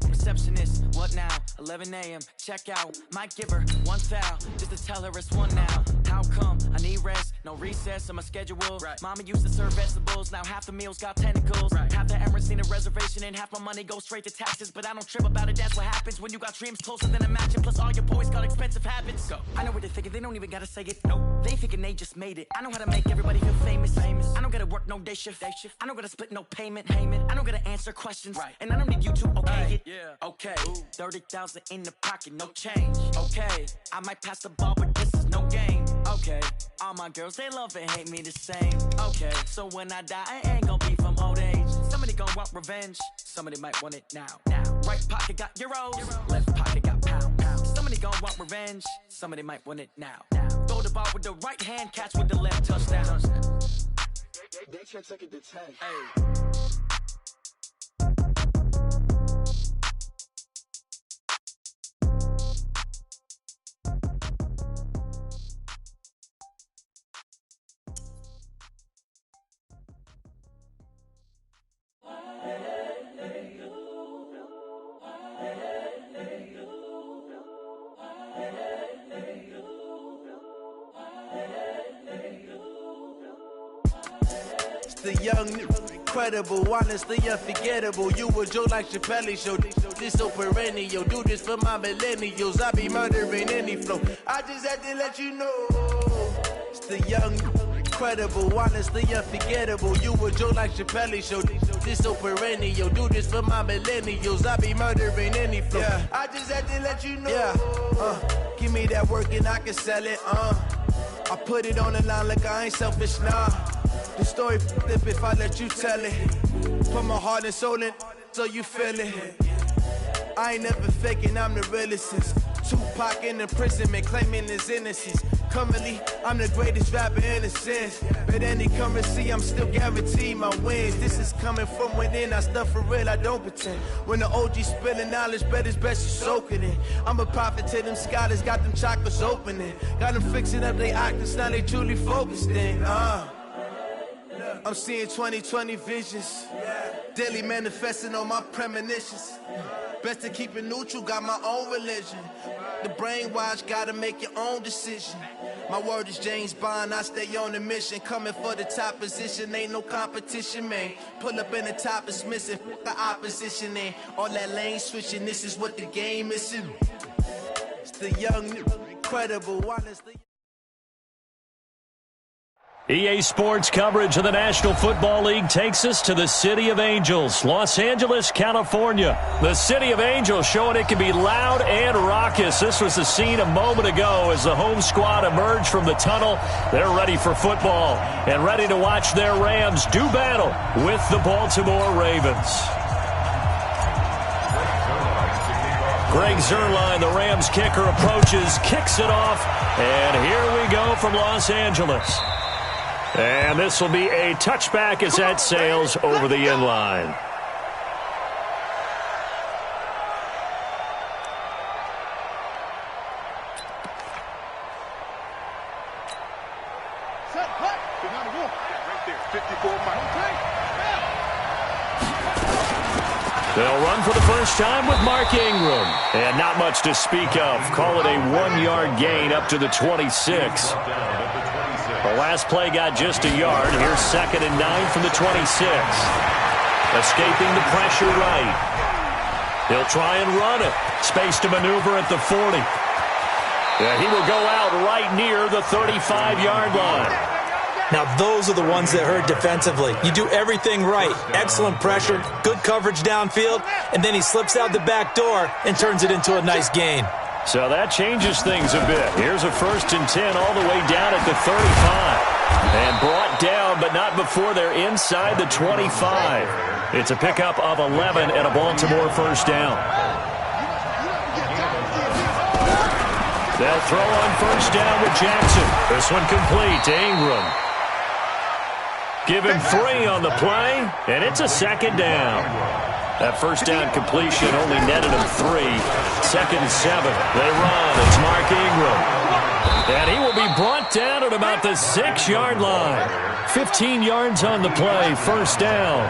Receptionist, what now? 11 a.m., check out. Might give her one foul, just to tell her it's one now. How come? I need rest. No recess on my schedule. Mama used to serve vegetables, now half the meals got tentacles. Half the Emirates need a reservation and half my money goes straight to taxes. But I don't trip about it, that's what happens when you got dreams closer than a matching. Plus all your boys got expensive habits. Go. I know what they're thinking, they don't even gotta say it. No, they thinking they just made it. I know how to make everybody feel famous. I don't gotta work no day shift. I don't gotta split no payment. I don't gotta answer questions. And I don't need you to okay it. Okay, 30,000 in the pocket, no change. Okay, I might pass the ball, but this is no game. Okay, all my girls, they love and hate me the same. Okay, so when I die, I ain't gonna be from old age. Somebody gon' want revenge, somebody might want it now. Right pocket got euros, left pocket got pounds. Somebody gon' want revenge, somebody might want it now. Throw the ball with the right hand, catch with the left, touchdown. They check second to 10. Hey. The young, incredible, honestly unforgettable. You a joke like Chappelle show. This so perennial. Do this for my millennials. I be murdering any flow. I just had to let you know. It's the young, incredible, honestly unforgettable. You a joke like Chappelle show. This so perennial. Do this for my millennials. I be murdering any flow. I just had to let you know. Give me that work and I can sell it. I put it on the line like I ain't selfish, nah. The story flip if I let you tell it. Put my heart and soul in so you feel it. I ain't never faking, I'm the realest since Tupac in imprisonment, claiming his innocence. Currently, I'm the greatest rapper in a sense. But any currency, I'm still guaranteed my wins. This is coming from within, I stuff for real, I don't pretend. When the OG spilling knowledge, bet it's best you soak it in. I'm a prophet to them scholars, got them chakras opening. Got them fixing up they octaves, now they truly focused in. I'm seeing 2020 visions, daily manifesting on my premonitions. Best to keep it neutral, got my own religion. The brainwash, gotta make your own decision. My word is James Bond, I stay on the mission. Coming for the top position, ain't no competition, man. Pull up in the top, it's missing, the opposition in. All that lane switching, this is what the game is in. It's the young, incredible, honestly. EA Sports coverage of the National Football League takes us to the City of Angels, Los Angeles, California. The City of Angels showing it can be loud and raucous. This was the scene a moment ago as the home squad emerged from the tunnel. They're ready for football and ready to watch their Rams do battle with the Baltimore Ravens. Greg Zuerlein, the Rams kicker, approaches, kicks it off, and here we go from Los Angeles. And this will be a touchback as that sails over the end line. They'll run for the first time with Mark Ingram. And not much to speak of. Call it a 1-yard gain up to the 26. The last play got just a yard. Here's 2nd and 9 from the 26. Escaping the pressure right. He'll try and run it. Space to maneuver at the 40. Yeah, he will go out right near the 35-yard line. Now, those are the ones that hurt defensively. You do everything right. Excellent pressure, good coverage downfield, and then he slips out the back door and turns it into a nice gain. So that changes things a bit. Here's a 1st and 10 all the way down at the 35. And brought down, but not before they're inside the 25. It's a pickup of 11 and a Baltimore first down. They'll throw on first down with Jackson. This one complete to Ingram. Give him 3 on the play, and it's a 2nd down. That first down completion only netted him 3. 2nd and 7. They run. It's Mark Ingram. And he will be brought down at about the 6-yard line. 15 yards on the play. First down.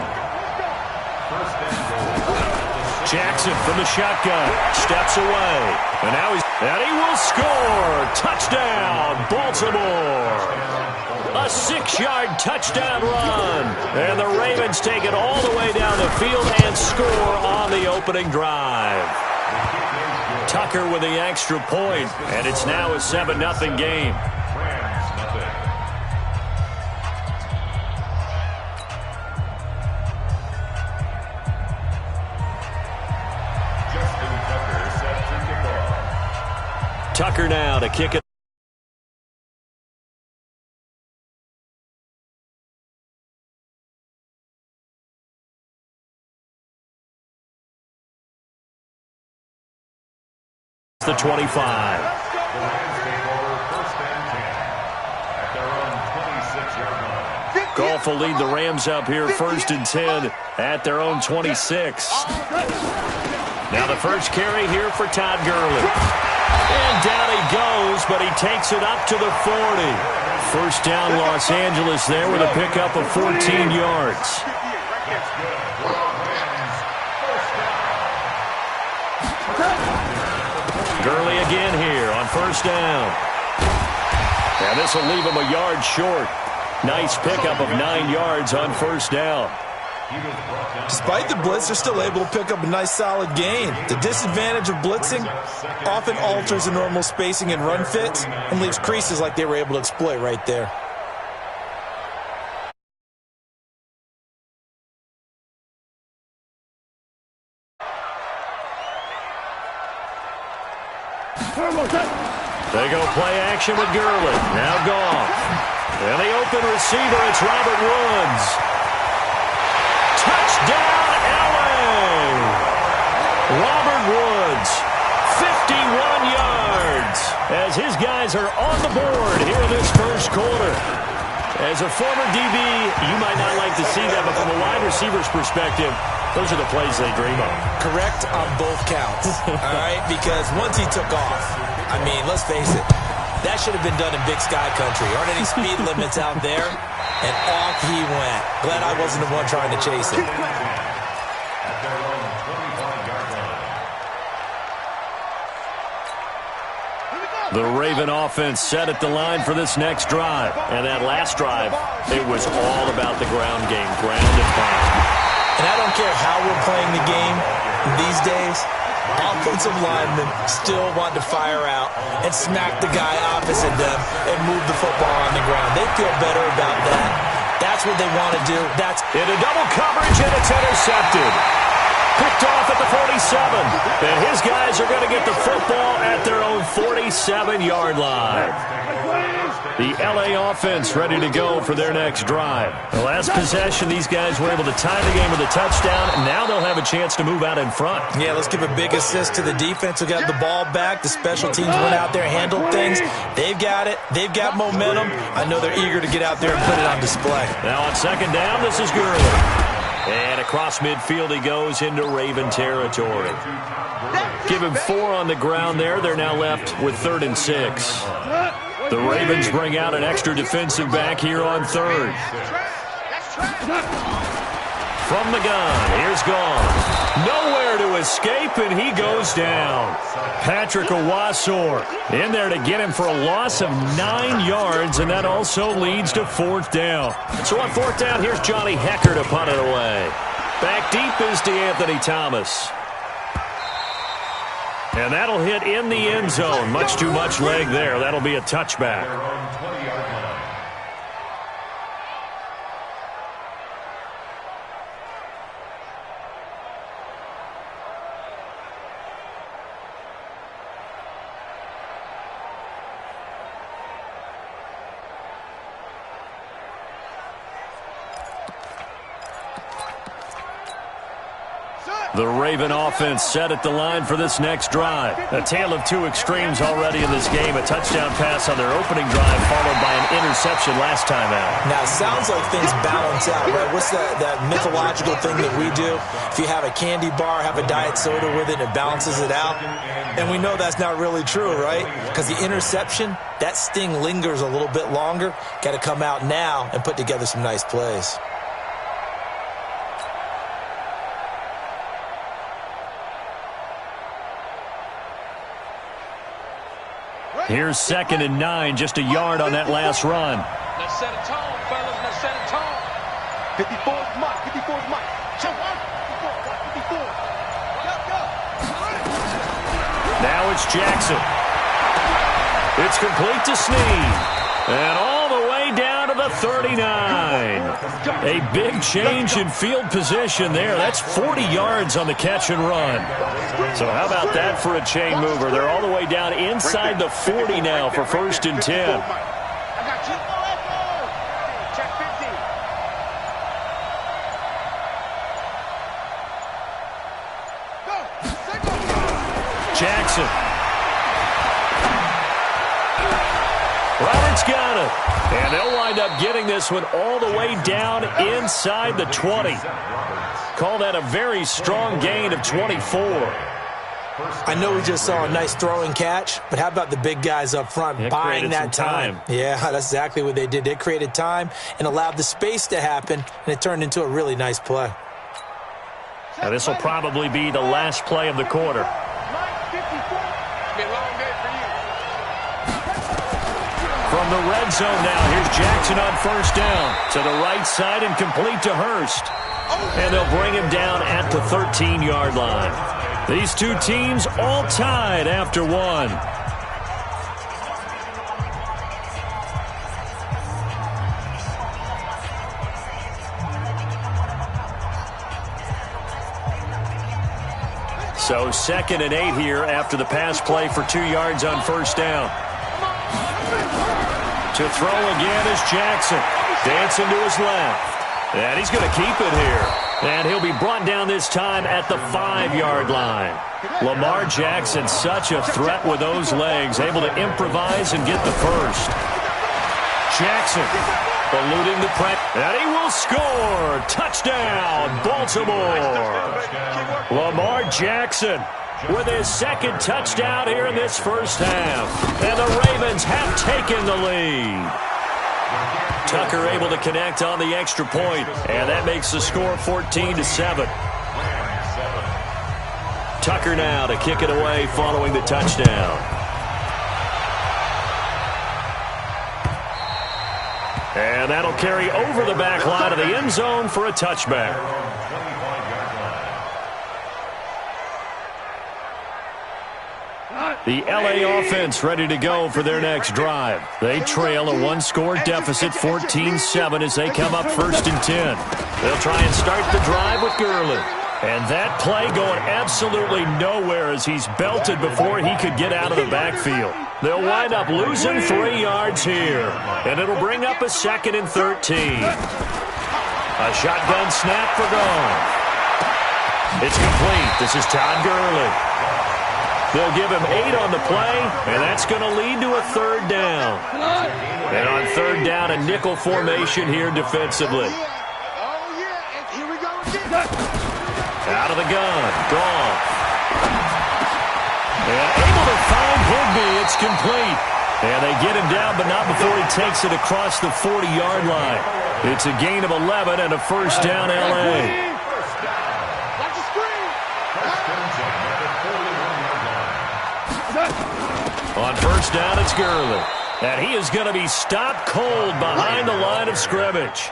Jackson from the shotgun. Steps away. And he will score. Touchdown, Baltimore. A 6-yard touchdown run. And the Ravens take it all the way down the field and score on the opening drive. Tucker with the extra point, and it's now a 7-0 game. Tucker now to kick it. The 25. Goff will lead the Rams up here 1st and 10 at their own 26. Now the first carry here for Todd Gurley. And down he goes, but he takes it up to the 40. First down, Los Angeles there with a pickup of 14 yards. Gurley again here on first down. And this will leave him a yard short. Nice pickup of 9 yards on first down. Despite the blitz, they're still able to pick up a nice solid gain. The disadvantage of blitzing often alters the normal spacing and run fits and leaves creases like they were able to exploit right there. They go play action with Gurley. Now Goff. And the open receiver, it's Robert Woods. Touchdown, L.A. Robert Woods, 51 yards, as his guys are on the board here in this first quarter. As a former DB, you might not like to see that, but from a wide receiver's perspective, those are the plays they dream of. Correct on both counts, all right? Because once he took off, I mean, let's face it, that should have been done in Big Sky Country. Aren't any speed limits out there? And off he went. Glad I wasn't the one trying to chase him. The Raven offense set at the line for this next drive. And that last drive, it was all about the ground game, ground and pound. And I don't care how we're playing the game these days, offensive linemen still want to fire out and smack the guy opposite them and move the football on the ground. They feel better about that. That's what they want to do. That's into double coverage, and it's intercepted. Picked off at the 47. And his guys are going to get the football at their own 47-yard line. The L.A. offense ready to go for their next drive. The last possession, these guys were able to tie the game with a touchdown, and now they'll have a chance to move out in front. Yeah, let's give a big assist to the defense who got the ball back. The special teams went out there, handled things. They've got it. They've got momentum. I know they're eager to get out there and put it on display. Now on second down, this is Gurley. And across midfield he goes into Raven territory. Give him 4 on the ground there. They're now left with 3rd and 6. The Ravens bring out an extra defensive back here on 3rd. From the gun, here's Goff. Nowhere to escape, and he goes down. Patrick Owasor in there to get him for a loss of 9 yards, and that also leads to 4th down. So on 4th down, here's Johnny Hecker to punt it away. Back deep is DeAnthony Thomas. And that'll hit in the end zone. Much too much leg there. That'll be a touchback. The Raven offense set at the line for this next drive. A tale of 2 extremes already in this game. A touchdown pass on their opening drive followed by an interception last time out. Now, it sounds like things balance out, right? What's that mythological thing that we do? If you have a candy bar, have a diet soda with it, it balances it out. And we know that's not really true, right? Because the interception, that sting lingers a little bit longer. Got to come out now and put together some nice plays. Here's 2nd and 9, just a yard on that last run. Let's set a tone, fellas. Let's set a tone. 54's Mike. 54's Mike. Check out. 54. Go. Now it's Jackson. It's complete to Snead. And all the way down to the 39. A big change in field position there. That's 40 yards on the catch and run. So how about that for a chain mover? They're all the way down inside the 40 now for 1st and 10. Jackson. Roberts got it. And they'll wind up getting this one all the way down inside the 20. Call that a very strong gain of 24. I know we just saw a nice throwing catch, but how about the big guys up front buying that time? Yeah, that's exactly what they did. They created time and allowed the space to happen, and it turned into a really nice play. Now this will probably be the last play of the quarter. From the red zone now, here's Jackson on 1st down. To the right side and complete to Hurst. And they'll bring him down at the 13-yard line. These two teams all tied after one. So 2nd and 8 here after the pass play for 2 yards on 1st down. To throw again is Jackson. Dancing to his left. And he's going to keep it here. And he'll be brought down this time at the 5-yard line. Lamar Jackson, such a threat with those legs, able to improvise and get the first. Jackson eluding the press. And he will score. Touchdown, Baltimore. Lamar Jackson with his 2nd touchdown here in this 1st half. And the Ravens have taken the lead. Tucker able to connect on the extra point, and that makes the score 14-7. Tucker now to kick it away following the touchdown. And that'll carry over the back line of the end zone for a touchback. The LA offense ready to go for their next drive. They trail a 1-score deficit, 14-7, as they come up 1st and 10. They'll try and start the drive with Gurley. And that play going absolutely nowhere as he's belted before he could get out of the backfield. They'll wind up losing 3 yards here. And it'll bring up a 2nd and 13. A shotgun snap for Goff. It's complete. This is Todd Gurley. They'll give him 8 on the play, and that's going to lead to a 3rd down. And on 3rd down, a nickel formation here defensively. Out of the gun, Goff. And able to find Higbee, it's complete. And they get him down, but not before he takes it across the 40-yard line. It's a gain of 11 and a 1st down, LA. On 1st down, it's Gurley. And he is going to be stopped cold behind the line of scrimmage.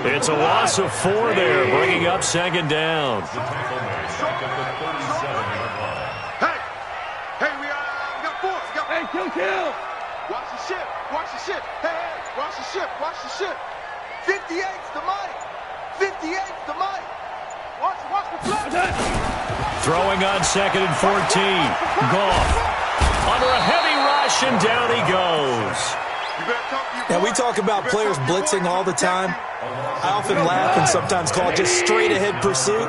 It's a loss of 4 there, bringing up 2nd down. Hey, we got 4. Hey, kill. Watch the ship. Hey, watch the ship. 58's the money. Watch the play. Throwing on 2nd and 14. Goff. Under a heavy rush, and down he goes. Now, we talk about players blitzing all the time. I often laugh and sometimes call it just straight-ahead pursuit.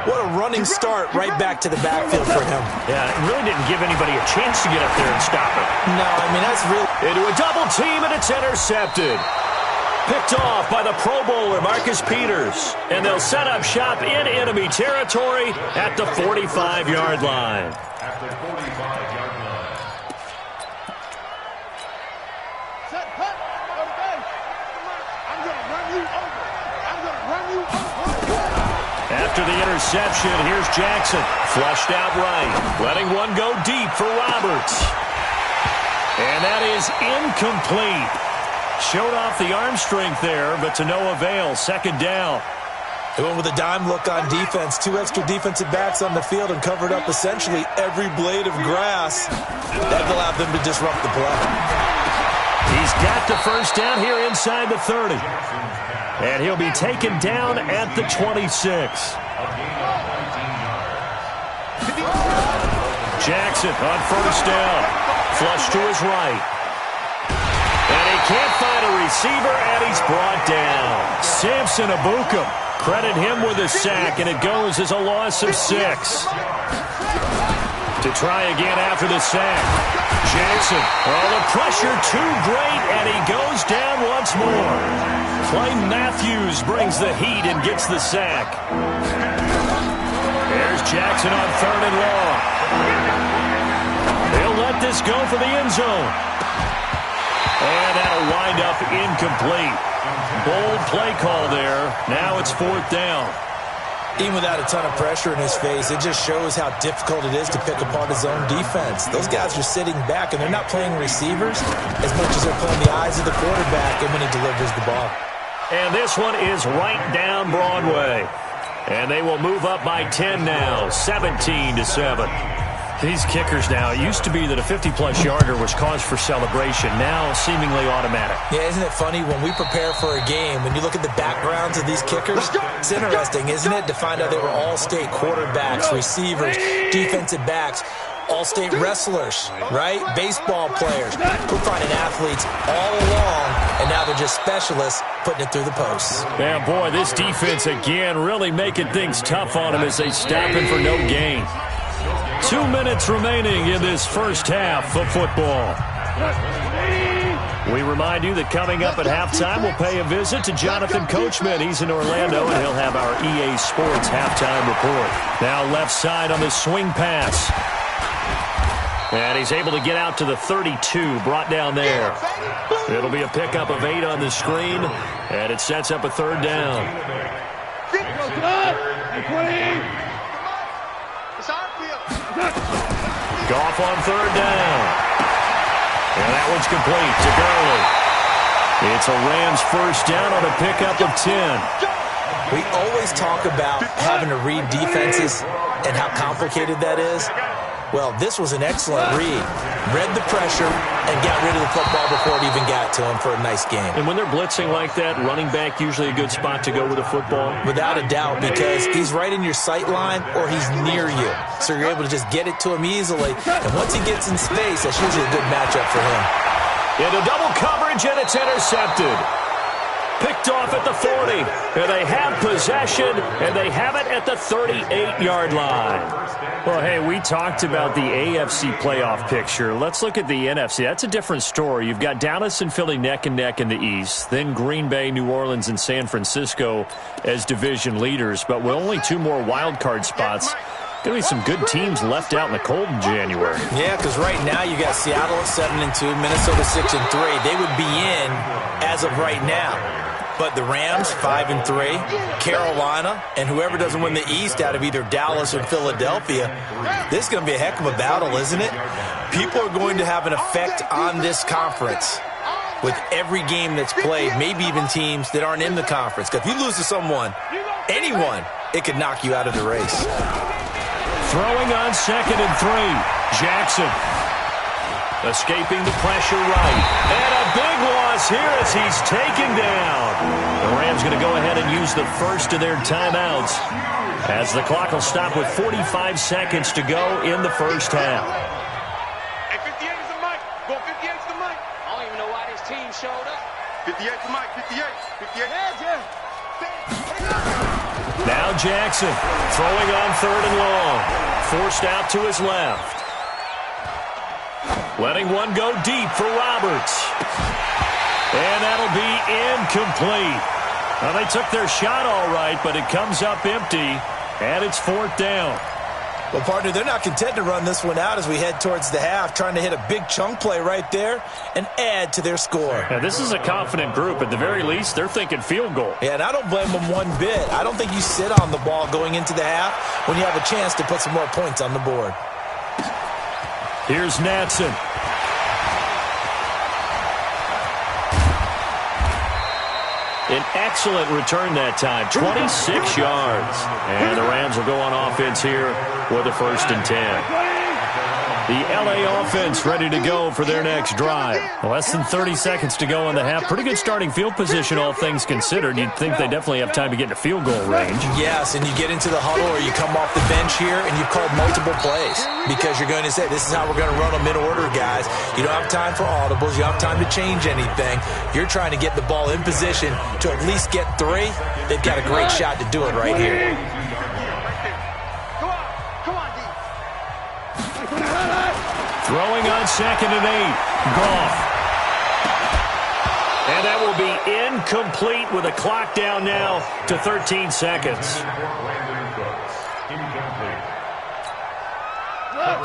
What a running start right back to the backfield for him. Yeah, it really didn't give anybody a chance to get up there and stop it. No, I mean, that's really... Into a double team, and it's intercepted. Picked off by the Pro Bowler, Marcus Peters. And they'll set up shop in enemy territory at the 45-yard line. At the 45-yard line. After the interception, here's Jackson. Flushed out right. Letting one go deep for Roberts. And that is incomplete. Showed off the arm strength there, but to no avail. Second down. They went with a dime look on defense. 2 extra defensive backs on the field and covered up essentially every blade of grass. That allowed them to disrupt the play. He's got the first down here inside the 30. And he'll be taken down at the 26. Jackson on first down. Flush to his right. And he can't find a receiver, and he's brought down. Samson Abukum. Credit him with a sack, and it goes as a loss of 6. To try again after the sack. Jackson, the pressure too great, and he goes down once more. Clay Matthews brings the heat and gets the sack. There's Jackson on 3rd and long. He'll let this go for the end zone. And that'll wind up incomplete. Bold play call there. Now it's 4th down. Even without a ton of pressure in his face, it just shows how difficult it is to pick apart his own defense. Those guys are sitting back, and they're not playing receivers as much as they're playing the eyes of the quarterback and when he delivers the ball. And this one is right down Broadway. And they will move up by 10 now, 17-7. These kickers now, it used to be that a 50-plus yarder was cause for celebration. Now, seemingly automatic. Yeah, isn't it funny when we prepare for a game, when you look at the backgrounds of these kickers, it's interesting, isn't it, to find out they were all-state quarterbacks, receivers, defensive backs, all-state wrestlers, right? Baseball players. We're finding athletes all along, and now they're just specialists putting it through the posts. Yeah, boy, this defense again really making things tough on them as they stop him for no gain. 2 minutes remaining in this first half of football. We remind you that coming up at halftime, we'll pay a visit to Jonathan Coachman. He's in Orlando, and he'll have our EA Sports halftime report. Now left side on the swing pass. And he's able to get out to the 32, brought down there. It'll be a pickup of 8 on the screen, and it sets up a 3rd down. Goff on 3rd down. And that one's complete to Gurley. It's a Rams first down on a pickup of 10. We always talk about having to read defenses and how complicated that is. Well, this was an excellent read. Read the pressure and got rid of the football before it even got to him for a nice game. And when they're blitzing like that, running back usually a good spot to go with a football? Without a doubt, because he's right in your sight line or he's near you. So you're able to just get it to him easily. And once he gets in space, that's usually a good matchup for him. Into double coverage, and it's intercepted. Picked off at the 40. And they have possession, and they have it at the 38-yard line. Well, hey, we talked about the AFC playoff picture. Let's look at the NFC. That's a different story. You've got Dallas and Philly neck and neck in the East. Then Green Bay, New Orleans, and San Francisco as division leaders. But with only 2 more wild card spots, going to be some good teams left out in the cold in January. Yeah, because right now you got Seattle at 7-2, Minnesota 6-3. They would be in as of right now. But the Rams, 5-3, Carolina, and whoever doesn't win the East out of either Dallas or Philadelphia, this is going to be a heck of a battle, isn't it? People are going to have an effect on this conference with every game that's played, maybe even teams that aren't in the conference. Because if you lose to someone, anyone, it could knock you out of the race. Throwing on 2nd and 3, Jackson. Escaping the pressure right. And a big loss here as he's taken down. The Rams going to go ahead and use the first of their timeouts as the clock will stop with 45 seconds to go in the first half. Hey, 58 is the mic. Go 58 is the mic. I don't even know why this team showed up. 58 is the mic. 58. 58. Now Jackson throwing on 3rd and long. Forced out to his left. Letting one go deep for Roberts. And that'll be incomplete. Well, they took their shot all right, but it comes up empty, and it's 4th down. Well, partner, they're not content to run this one out as we head towards the half, trying to hit a big chunk play right there and add to their score. Now, this is a confident group. At the very least, they're thinking field goal. Yeah, and I don't blame them one bit. I don't think you sit on the ball going into the half when you have a chance to put some more points on the board. Here's Natson. An excellent return that time, 26 yards. And the Rams will go on offense here with a 1st and 10. The L.A. offense ready to go for their next drive. Less than 30 seconds to go in the half. Pretty good starting field position, all things considered. You'd think they definitely have time to get into field goal range. Yes, and you get into the huddle or you come off the bench here and you've called multiple plays because you're going to say, this is how we're going to run them in order, guys. You don't have time for audibles. You don't have time to change anything. You're trying to get the ball in position to at least get 3. They've got a great shot to do it right here. Throwing on 2nd and 8. Goff. And that will be incomplete with a clock down now to 13 seconds.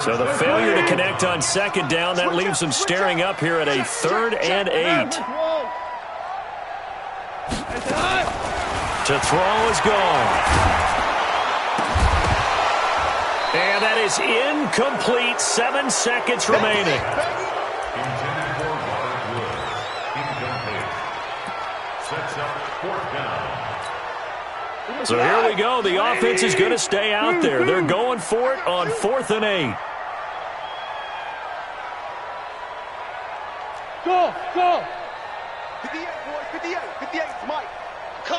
So the failure to connect on 2nd down, that leaves them staring up here at a 3rd and 8. To throw is gone. And that is incomplete. 7 seconds remaining. So here we go. The offense is going to stay out there. They're going for it on 4th and 8. Go. 58, boys. 58. 58's Mike. I'm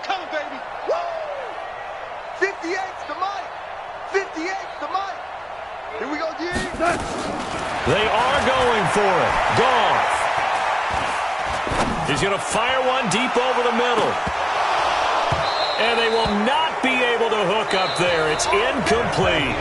coming, baby. Woo! 58's the Mike. 58's the Mike. Here we go, G. They are going for it. Goff. He's going to fire one deep over the middle. And they will not be able to hook up there. It's incomplete.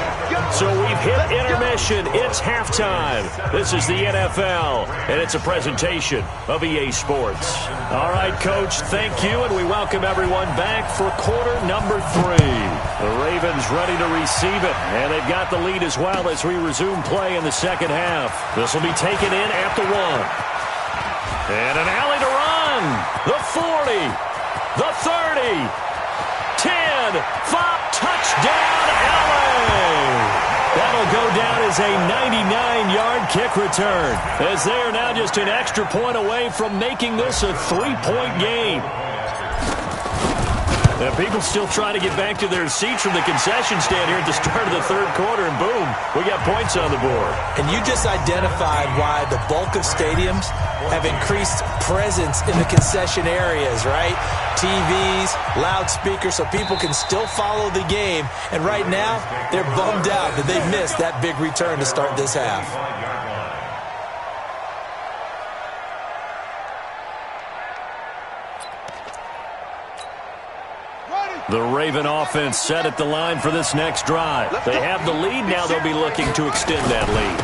So we've hit intermission. It's halftime. This is the NFL, and it's a presentation of EA Sports. All right, Coach, thank you, and we welcome everyone back for quarter number 3. The Ravens ready to receive it, and they've got the lead as well as we resume play in the second half. This will be taken in at the 1. And an alley to run. The 40. The 30. 10, 5, touchdown, L.A. That'll go down as a 99-yard kick return, as they are now just an extra point away from making this a 3-point game. And people still trying to get back to their seats from the concession stand here at the start of the 3rd quarter, and boom, we got points on the board. And you just identified why the bulk of stadiums have increased presence in the concession areas, right? TVs, loudspeakers, so people can still follow the game. And right now, they're bummed out that they missed that big return to start this half. The Raven offense set at the line for this next drive. They have the lead. Now they'll be looking to extend that lead.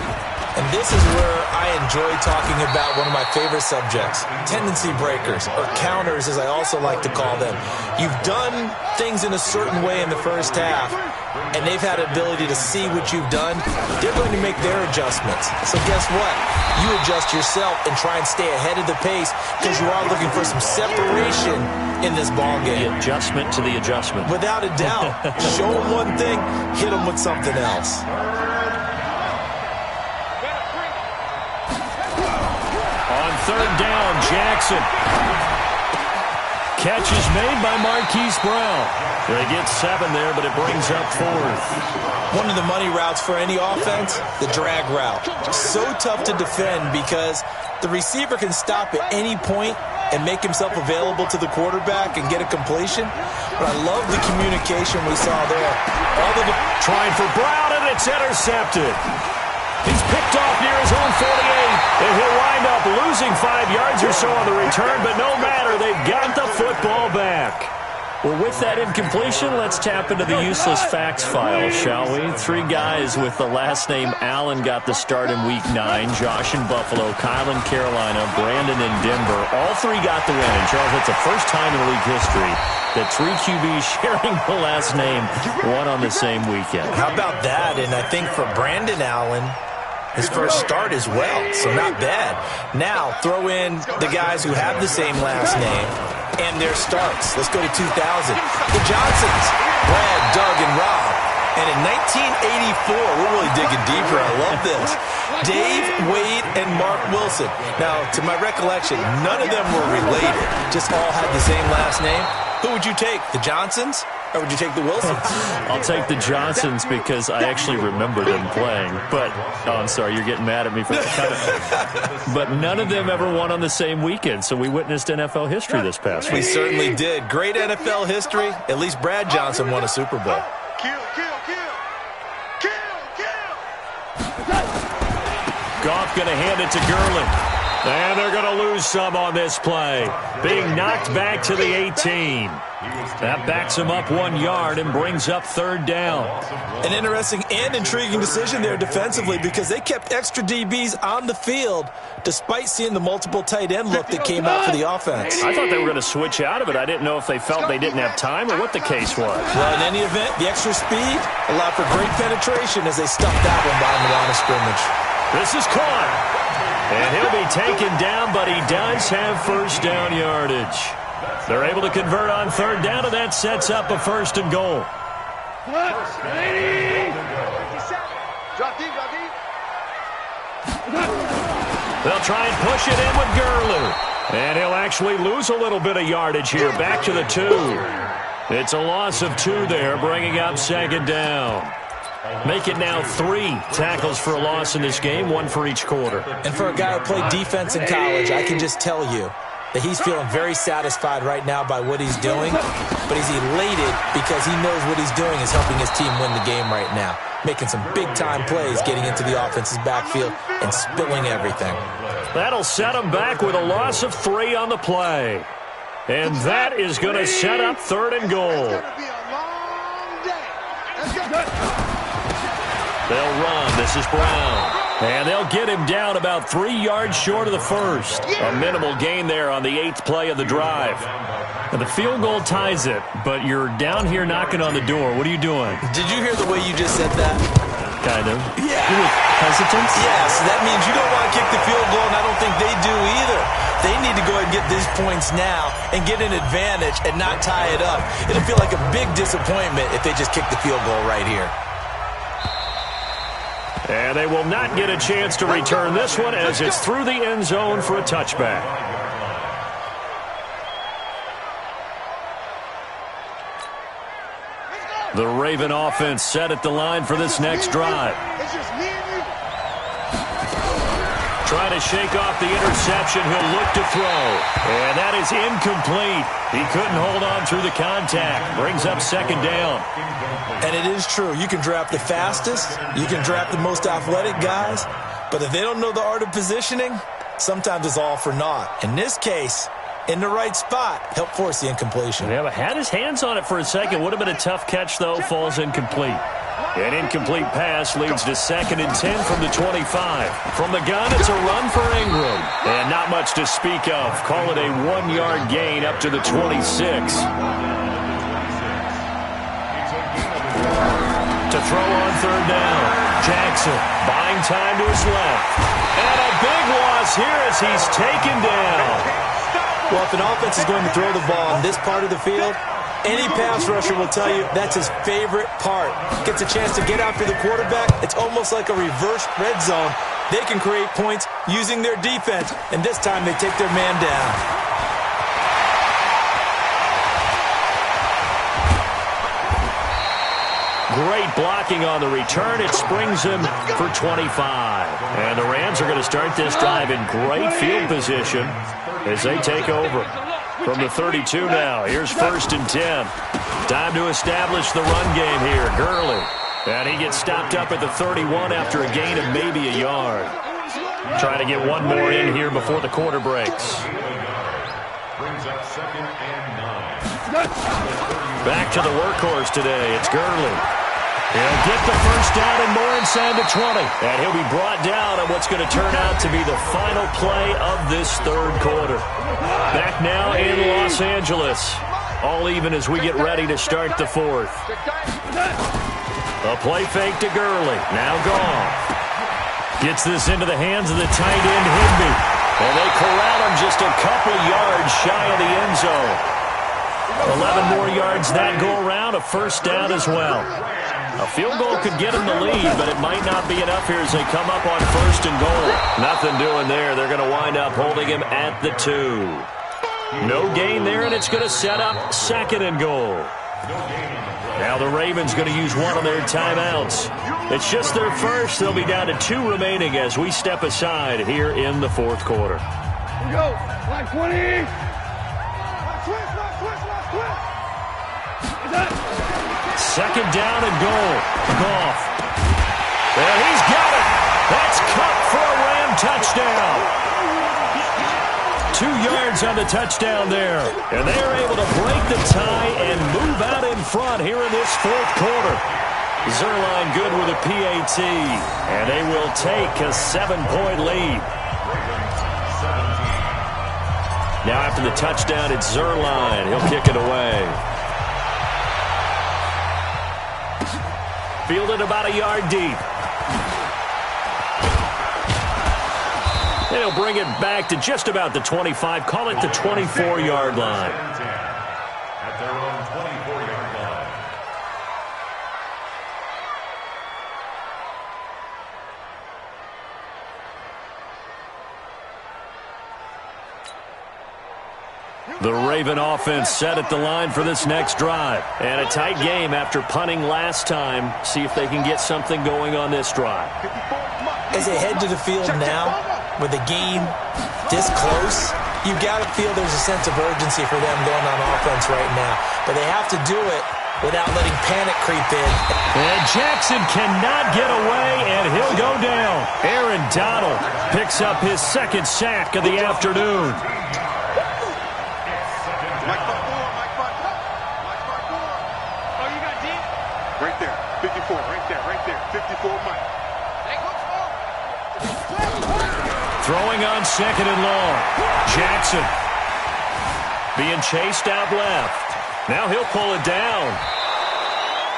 And this is where I enjoy talking about one of my favorite subjects, tendency breakers, or counters as I also like to call them. You've done things in a certain way in the first half, and they've had the ability to see what you've done. They're going to make their adjustments. So guess what? You adjust yourself and try and stay ahead of the pace because you are looking for some separation in this ball game. The adjustment to the adjustment. Without a doubt. Show them one thing, hit them with something else. On 3rd down, Jackson. Catch is made by Marquise Brown. They get 7 there, but it brings up 4th. One of the money routes for any offense, the drag route. So tough to defend because the receiver can stop at any point and make himself available to the quarterback and get a completion. But I love the communication we saw there. Trying for Brown, and it's intercepted. He's picked off near his own 48, and he'll wind up losing 5 yards or so on the return, but no matter, they've got the football back. Well, with that incompletion, let's tap into the useless facts file, shall we? 3 guys with the last name Allen got the start in Week 9. Josh in Buffalo, Kyle in Carolina, Brandon in Denver. All 3 got the win. And Charles, it's the first time in league history that 3 QBs sharing the last name won on the same weekend. How about that? And I think for Brandon Allen, his first start as well, so not bad. Now, throw in the guys who have the same last name and their starts. Let's go to 2000. The Johnsons, Brad, Doug, and Rob. And in 1984, we're really digging deeper. I love this. Dave, Wade, and Mark Wilson. Now, to my recollection, none of them were related. Just all had the same last name. Who would you take, the Johnsons, or would you take the Wilsons? I'll take the Johnsons because I actually remember them playing. But, oh, I'm sorry, you're getting mad at me for that. But none of them ever won on the same weekend, so we witnessed NFL history this past week. We certainly did. Great NFL history. At least Brad Johnson won a Super Bowl. Kill, kill, kill. Kill, kill. Goff going to hand it to Gurley. And they're going to lose some on this play. Being knocked back to the 18. That backs him up 1 yard and brings up third down. An interesting and intriguing decision there defensively because they kept extra DBs on the field despite seeing the multiple tight end look that came out for the offense. I thought they were going to switch out of it. I didn't know if they felt they didn't have time or what the case was. Well, in any event, the extra speed allowed for great penetration as they stuffed that one behind the line of scrimmage. This is caught. And he'll be taken down, but he does have first down yardage. They're able to convert on third down, and that sets up a first and goal. They'll try and push it in with Gurley. And he'll actually lose a little bit of yardage here. Back to the 2. It's a loss of 2 there, bringing up second down. Make it now 3 tackles for a loss in this game, 1 for each quarter. And for a guy who played defense in college, I can just tell you that he's feeling very satisfied right now by what he's doing, but he's elated because he knows what he's doing is helping his team win the game right now, making some big-time plays, getting into the offense's backfield and spilling everything. That'll set him back with a loss of 3 on the play. And that is going to set up third and goal. They'll run. This is Brown. And they'll get him down about 3 yards short of the first. A minimal gain there on the 8th play of the drive. And the field goal ties it, but you're down here knocking on the door. What are you doing? Did you hear the way you just said that? Kind of. Yeah. You were hesitant? Yes, that means you don't want to kick the field goal, and I don't think they do either. They need to go ahead and get these points now and get an advantage and not tie it up. It'll feel like a big disappointment if they just kick the field goal right here. And they will not get a chance to return this one as it's through the end zone for a touchback. The Raven offense set at the line for this next drive. Trying to shake off the interception. He'll look to throw. And that is incomplete. He couldn't hold on through the contact. Brings up second down. And it is true. You can draft the fastest. You can draft the most athletic guys. But if they don't know the art of positioning, sometimes it's all for naught. In this case, in the right spot, help force the incompletion. Yeah, but had his hands on it for a second. Would have been a tough catch, though. Falls incomplete. An incomplete pass leads to 2nd and 10 from the 25. From the gun, it's a run for Ingram. And not much to speak of. Call it a 1-yard gain up to the 26. To throw on third down. Jackson buying time to his left. And a big loss here as he's taken down. Well, if an offense is going to throw the ball on this part of the field, any pass rusher will tell you that's his favorite part. Gets a chance to get after the quarterback. It's almost like a reverse red zone. They can create points using their defense, and this time they take their man down. Great blocking on the return. It springs him for 25. And the Rams are going to start this drive in great field position as they take over. From the 32 now, here's 1st and 10. Time to establish the run game here. Gurley. And he gets stopped up at the 31 after a gain of maybe a yard. Trying to get one more in here before the quarter breaks. Brings up 2nd and 9. Back to the workhorse today. It's Gurley. He'll get the first down and more inside the 20. And he'll be brought down on what's going to turn out to be the final play of this third quarter. Back now in Los Angeles. All even as we get ready to start the fourth. A play fake to Gurley. Now gone. Gets this into the hands of the tight end, Higbee. And they corral him just a couple yards shy of the end zone. 11 more yards that go around, a first down as well. A field goal could get them the lead, but it might not be enough here as they come up on 1st and goal. Nothing doing there. They're going to wind up holding him at the 2. No gain there, and it's going to set up 2nd and goal. Now the Ravens going to use one of their timeouts. It's just their first. They'll be down to 2 remaining as we step aside here in the 4th quarter. Here we go. Like 20. Second down and goal. Goff. And he's got it. That's Cup for a Ram touchdown. 2 yards on the touchdown there. And they are able to break the tie and move out in front here in this 4th quarter. Zerline good with a PAT. And they will take a 7-point lead. Now after the touchdown, it's Zerline. He'll kick it away. Fielded about a yard deep. They'll bring it back to just about the 25. Call it the 24-yard line. At their own 24-yard line. The Raven offense set at the line for this next drive. And a tight game after punting last time. See if they can get something going on this drive. As they head to the field now, with the game this close, you've got to feel there's a sense of urgency for them going on offense right now. But they have to do it without letting panic creep in. And Jackson cannot get away, and he'll go down. Aaron Donald picks up his 2nd sack of the afternoon. Right there, 54, right there, 54, Mike. Throwing on 2nd and long. Jackson being chased out left. Now he'll pull it down.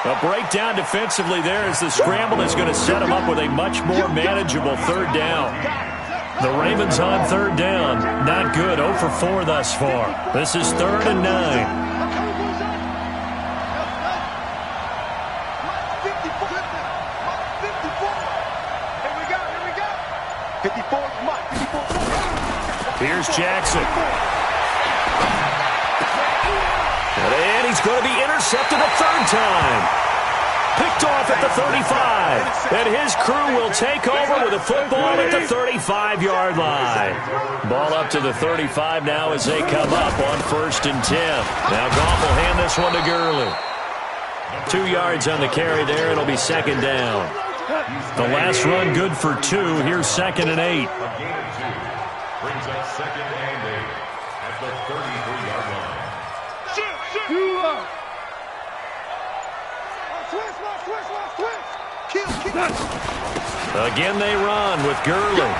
A breakdown defensively there as the scramble is going to set him up with a much more manageable 3rd down. The Ravens on 3rd down. Not good. 0 for 4 thus far. This is 3rd and 9. 54, Mike, 54. Here's Jackson. And he's going to be intercepted a 3rd time. Picked off at the 35. And his crew will take over with a football at the 35-yard line. Ball up to the 35 now as they come up on 1st and 10. Now Goff will hand this one to Gurley. 2 yards on the carry there. It'll be 2nd down. The last run good for 2. Here's 2nd and 8. A gain of 2. Brings up 2nd and 8 at the 33-yard line. Again they run with Gurley.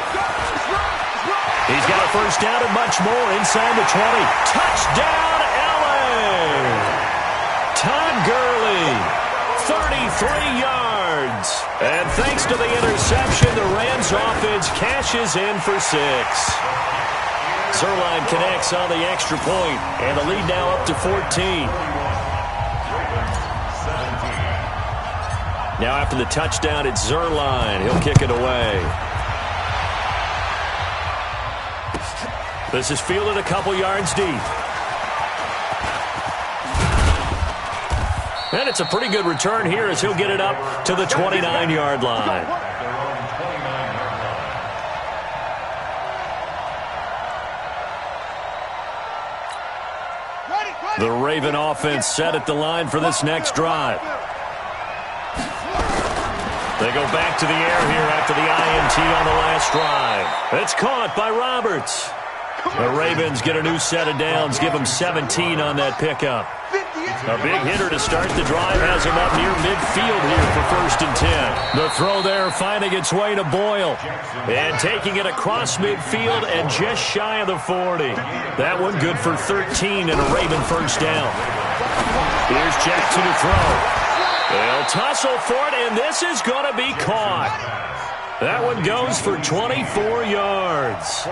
He's got a 1st down and much more inside the 20. Touchdown, LA! Todd Gurley, 33 yards. And thanks to the interception, the Rams offense cashes in for 6. Zerline connects on the extra point, and the lead now up to 14. Now after the touchdown, it's Zerline. He'll kick it away. This is fielded a couple yards deep. And it's a pretty good return here as he'll get it up to the 29-yard line. The Raven offense set at the line for this next drive. They go back to the air here after the INT on the last drive. It's caught by Roberts. The Ravens get a new set of downs, give them 17 on that pickup. A big hitter to start the drive has him up near midfield here for 1st and 10. The throw there finding its way to Boyle. And taking it across midfield and just shy of the 40. That one good for 13 and a Raven 1st down. Here's Jackson to throw. They'll tussle for it, and this is going to be caught. That one goes for 24 yards.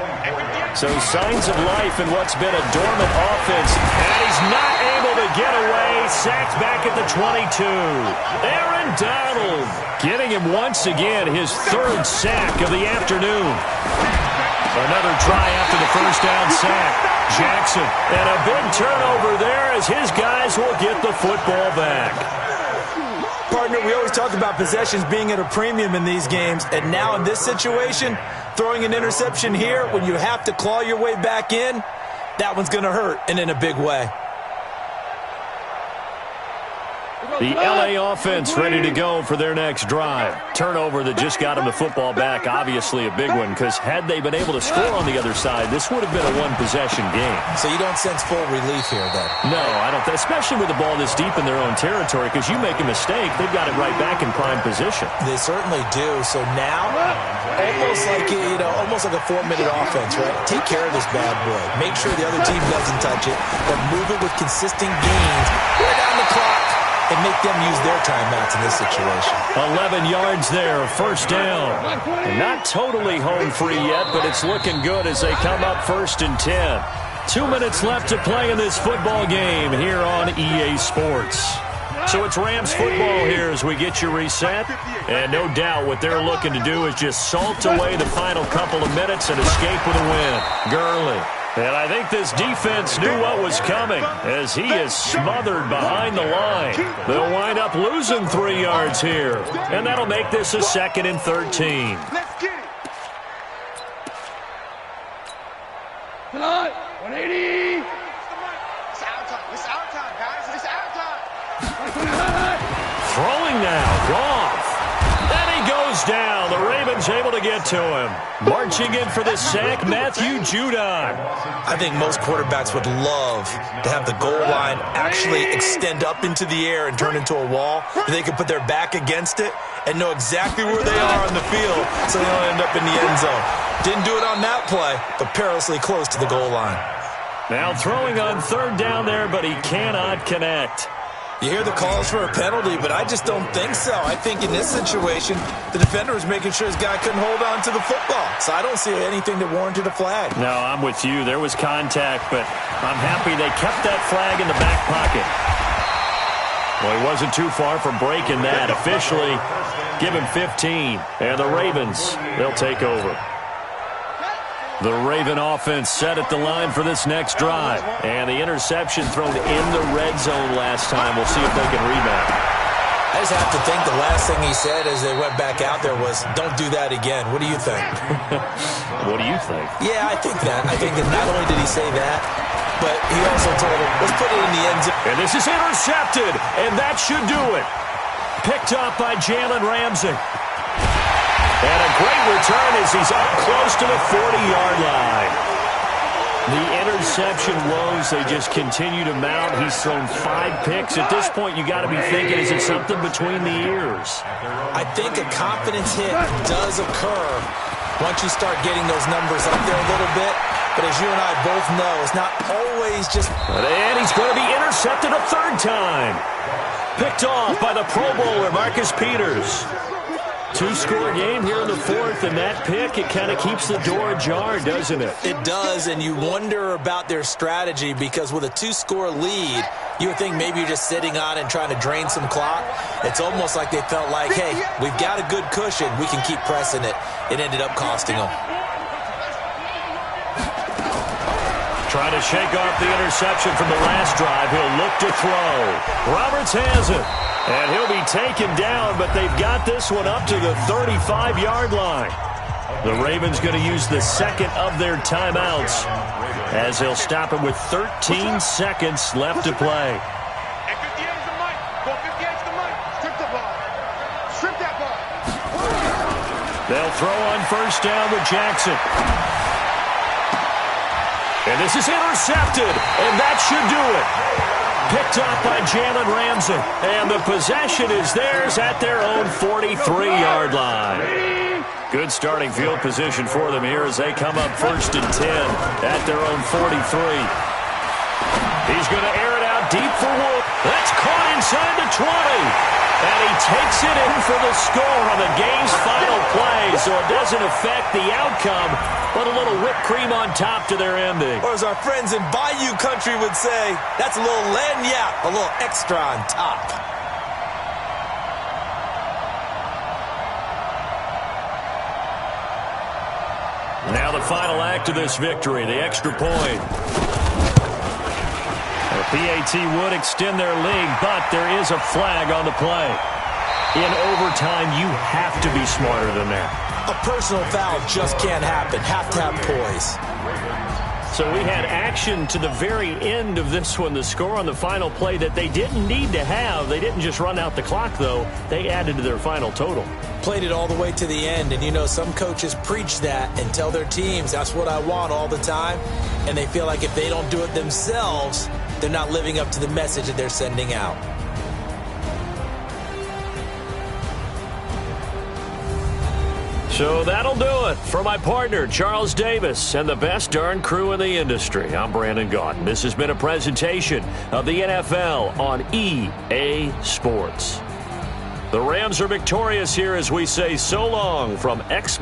So signs of life in what's been a dormant offense. And he's not able to get away. Sacked back at the 22. Aaron Donald getting him once again, his third sack of the afternoon. Another try after the first down sack. Jackson, and a big turnover there as his guys will get the football back. Partner, we always talk about possessions being at a premium in these games, and now in this situation, throwing an interception here when you have to claw your way back in, that one's going to hurt, and in a big way. The L.A. offense ready to go for their next drive. Turnover that just got them the football back, obviously a big one, because had they been able to score on the other side, this would have been a one-possession game. So you don't sense full relief here, then? No, I don't, especially with the ball this deep in their own territory, because you make a mistake, they've got it right back in prime position. They certainly do. So now, almost like a 4-minute offense, right? Take care of this bad boy. Make sure the other team doesn't touch it, but move it with consistent gains. Wear down the clock and make them use their timeouts in this situation. 11 yards there, first down. Not totally home free yet, but it's looking good as they come up 1st and 10. 2 minutes left to play in this football game here on EA Sports. So it's Rams football here as we get you reset. And no doubt what they're looking to do is just salt away the final couple of minutes and escape with a win. Gurley. And I think this defense knew what was coming as he is smothered behind the line. They'll wind up losing 3 yards here. And that'll make this a 2nd and 13. Let's get it. Tonight, 180. It's our time. It's our time, guys. It's our time. Throwing now. Goff. And he goes down. The Ravens able to get to him. Marching in for the sack, Matthew Judon. I think most quarterbacks would love to have the goal line actually extend up into the air and turn into a wall. They can put their back against it and know exactly where they are on the field so they don't end up in the end zone. Didn't do it on that play, but perilously close to the goal line. Now throwing on 3rd down there, but he cannot connect. You hear the calls for a penalty, but I just don't think so. I think in this situation, the defender was making sure his guy couldn't hold on to the football. So I don't see anything that warranted a flag. No, I'm with you. There was contact, but I'm happy they kept that flag in the back pocket. Well, he wasn't too far from breaking that. Officially, give him 15. And the Ravens, they'll take over. The Raven offense set at the line for this next drive. And the interception thrown in the red zone last time. We'll see if they can rebound. I just have to think the last thing he said as they went back out there was, don't do that again. What do you think? What do you think? Yeah, I think that. I think that not only did he say that, but he also told him, let's put it in the end zone. And this is intercepted, and that should do it. Picked off by Jalen Ramsey. And a great return as he's up close to the 40-yard line. The interception woes, they just continue to mount. He's thrown 5 picks. At this point, you got to be thinking, is it something between the ears? I think a confidence hit does occur once you start getting those numbers up there a little bit. But as you and I both know, it's not always just... And he's going to be intercepted a 3rd time. Picked off by the Pro Bowler, Marcus Peters. 2-score game here in the 4th, and that pick, it kind of keeps the door ajar, doesn't it? It does, and you wonder about their strategy because with a 2-score lead, you would think maybe you're just sitting on and trying to drain some clock. It's almost like they felt like, hey, we've got a good cushion. We can keep pressing it. It ended up costing them. Trying to shake off the interception from the last drive. He'll look to throw. Roberts has it. And he'll be taken down, but they've got this one up to the 35-yard line. The Ravens going to use the 2nd of their timeouts as they'll stop it with 13 seconds left to play. And 58 is the mic. Go 58 is the mic. Strip the ball. Strip that ball. They'll throw on 1st down with Jackson. And this is intercepted, and that should do it. Picked off by Jalen Ramsey. And the possession is theirs at their own 43-yard line. Good starting field position for them here as they come up 1st and 10 at their own 43. He's going to air it out deep for Wolf. That's caught inside the 20. And he takes it in for the score on the game's final play, so it doesn't affect the outcome, but a little whipped cream on top to their ending. Or as our friends in Bayou Country would say, that's a little lagniappe, a little extra on top. Now the final act of this victory, the extra point. The PAT would extend their lead, but there is a flag on the play. In overtime, you have to be smarter than that. A personal foul just can't happen. Have to have poise. So we had action to the very end of this one, the score on the final play that they didn't need to have. They didn't just run out the clock, though. They added to their final total. Played it all the way to the end, and you know some coaches preach that and tell their teams, that's what I want all the time, and they feel like if they don't do it themselves, they're not living up to the message that they're sending out. So that'll do it. For my partner, Charles Davis, and the best darn crew in the industry, I'm Brandon Gaudin. This has been a presentation of the NFL on EA Sports. The Rams are victorious here as we say so long from X.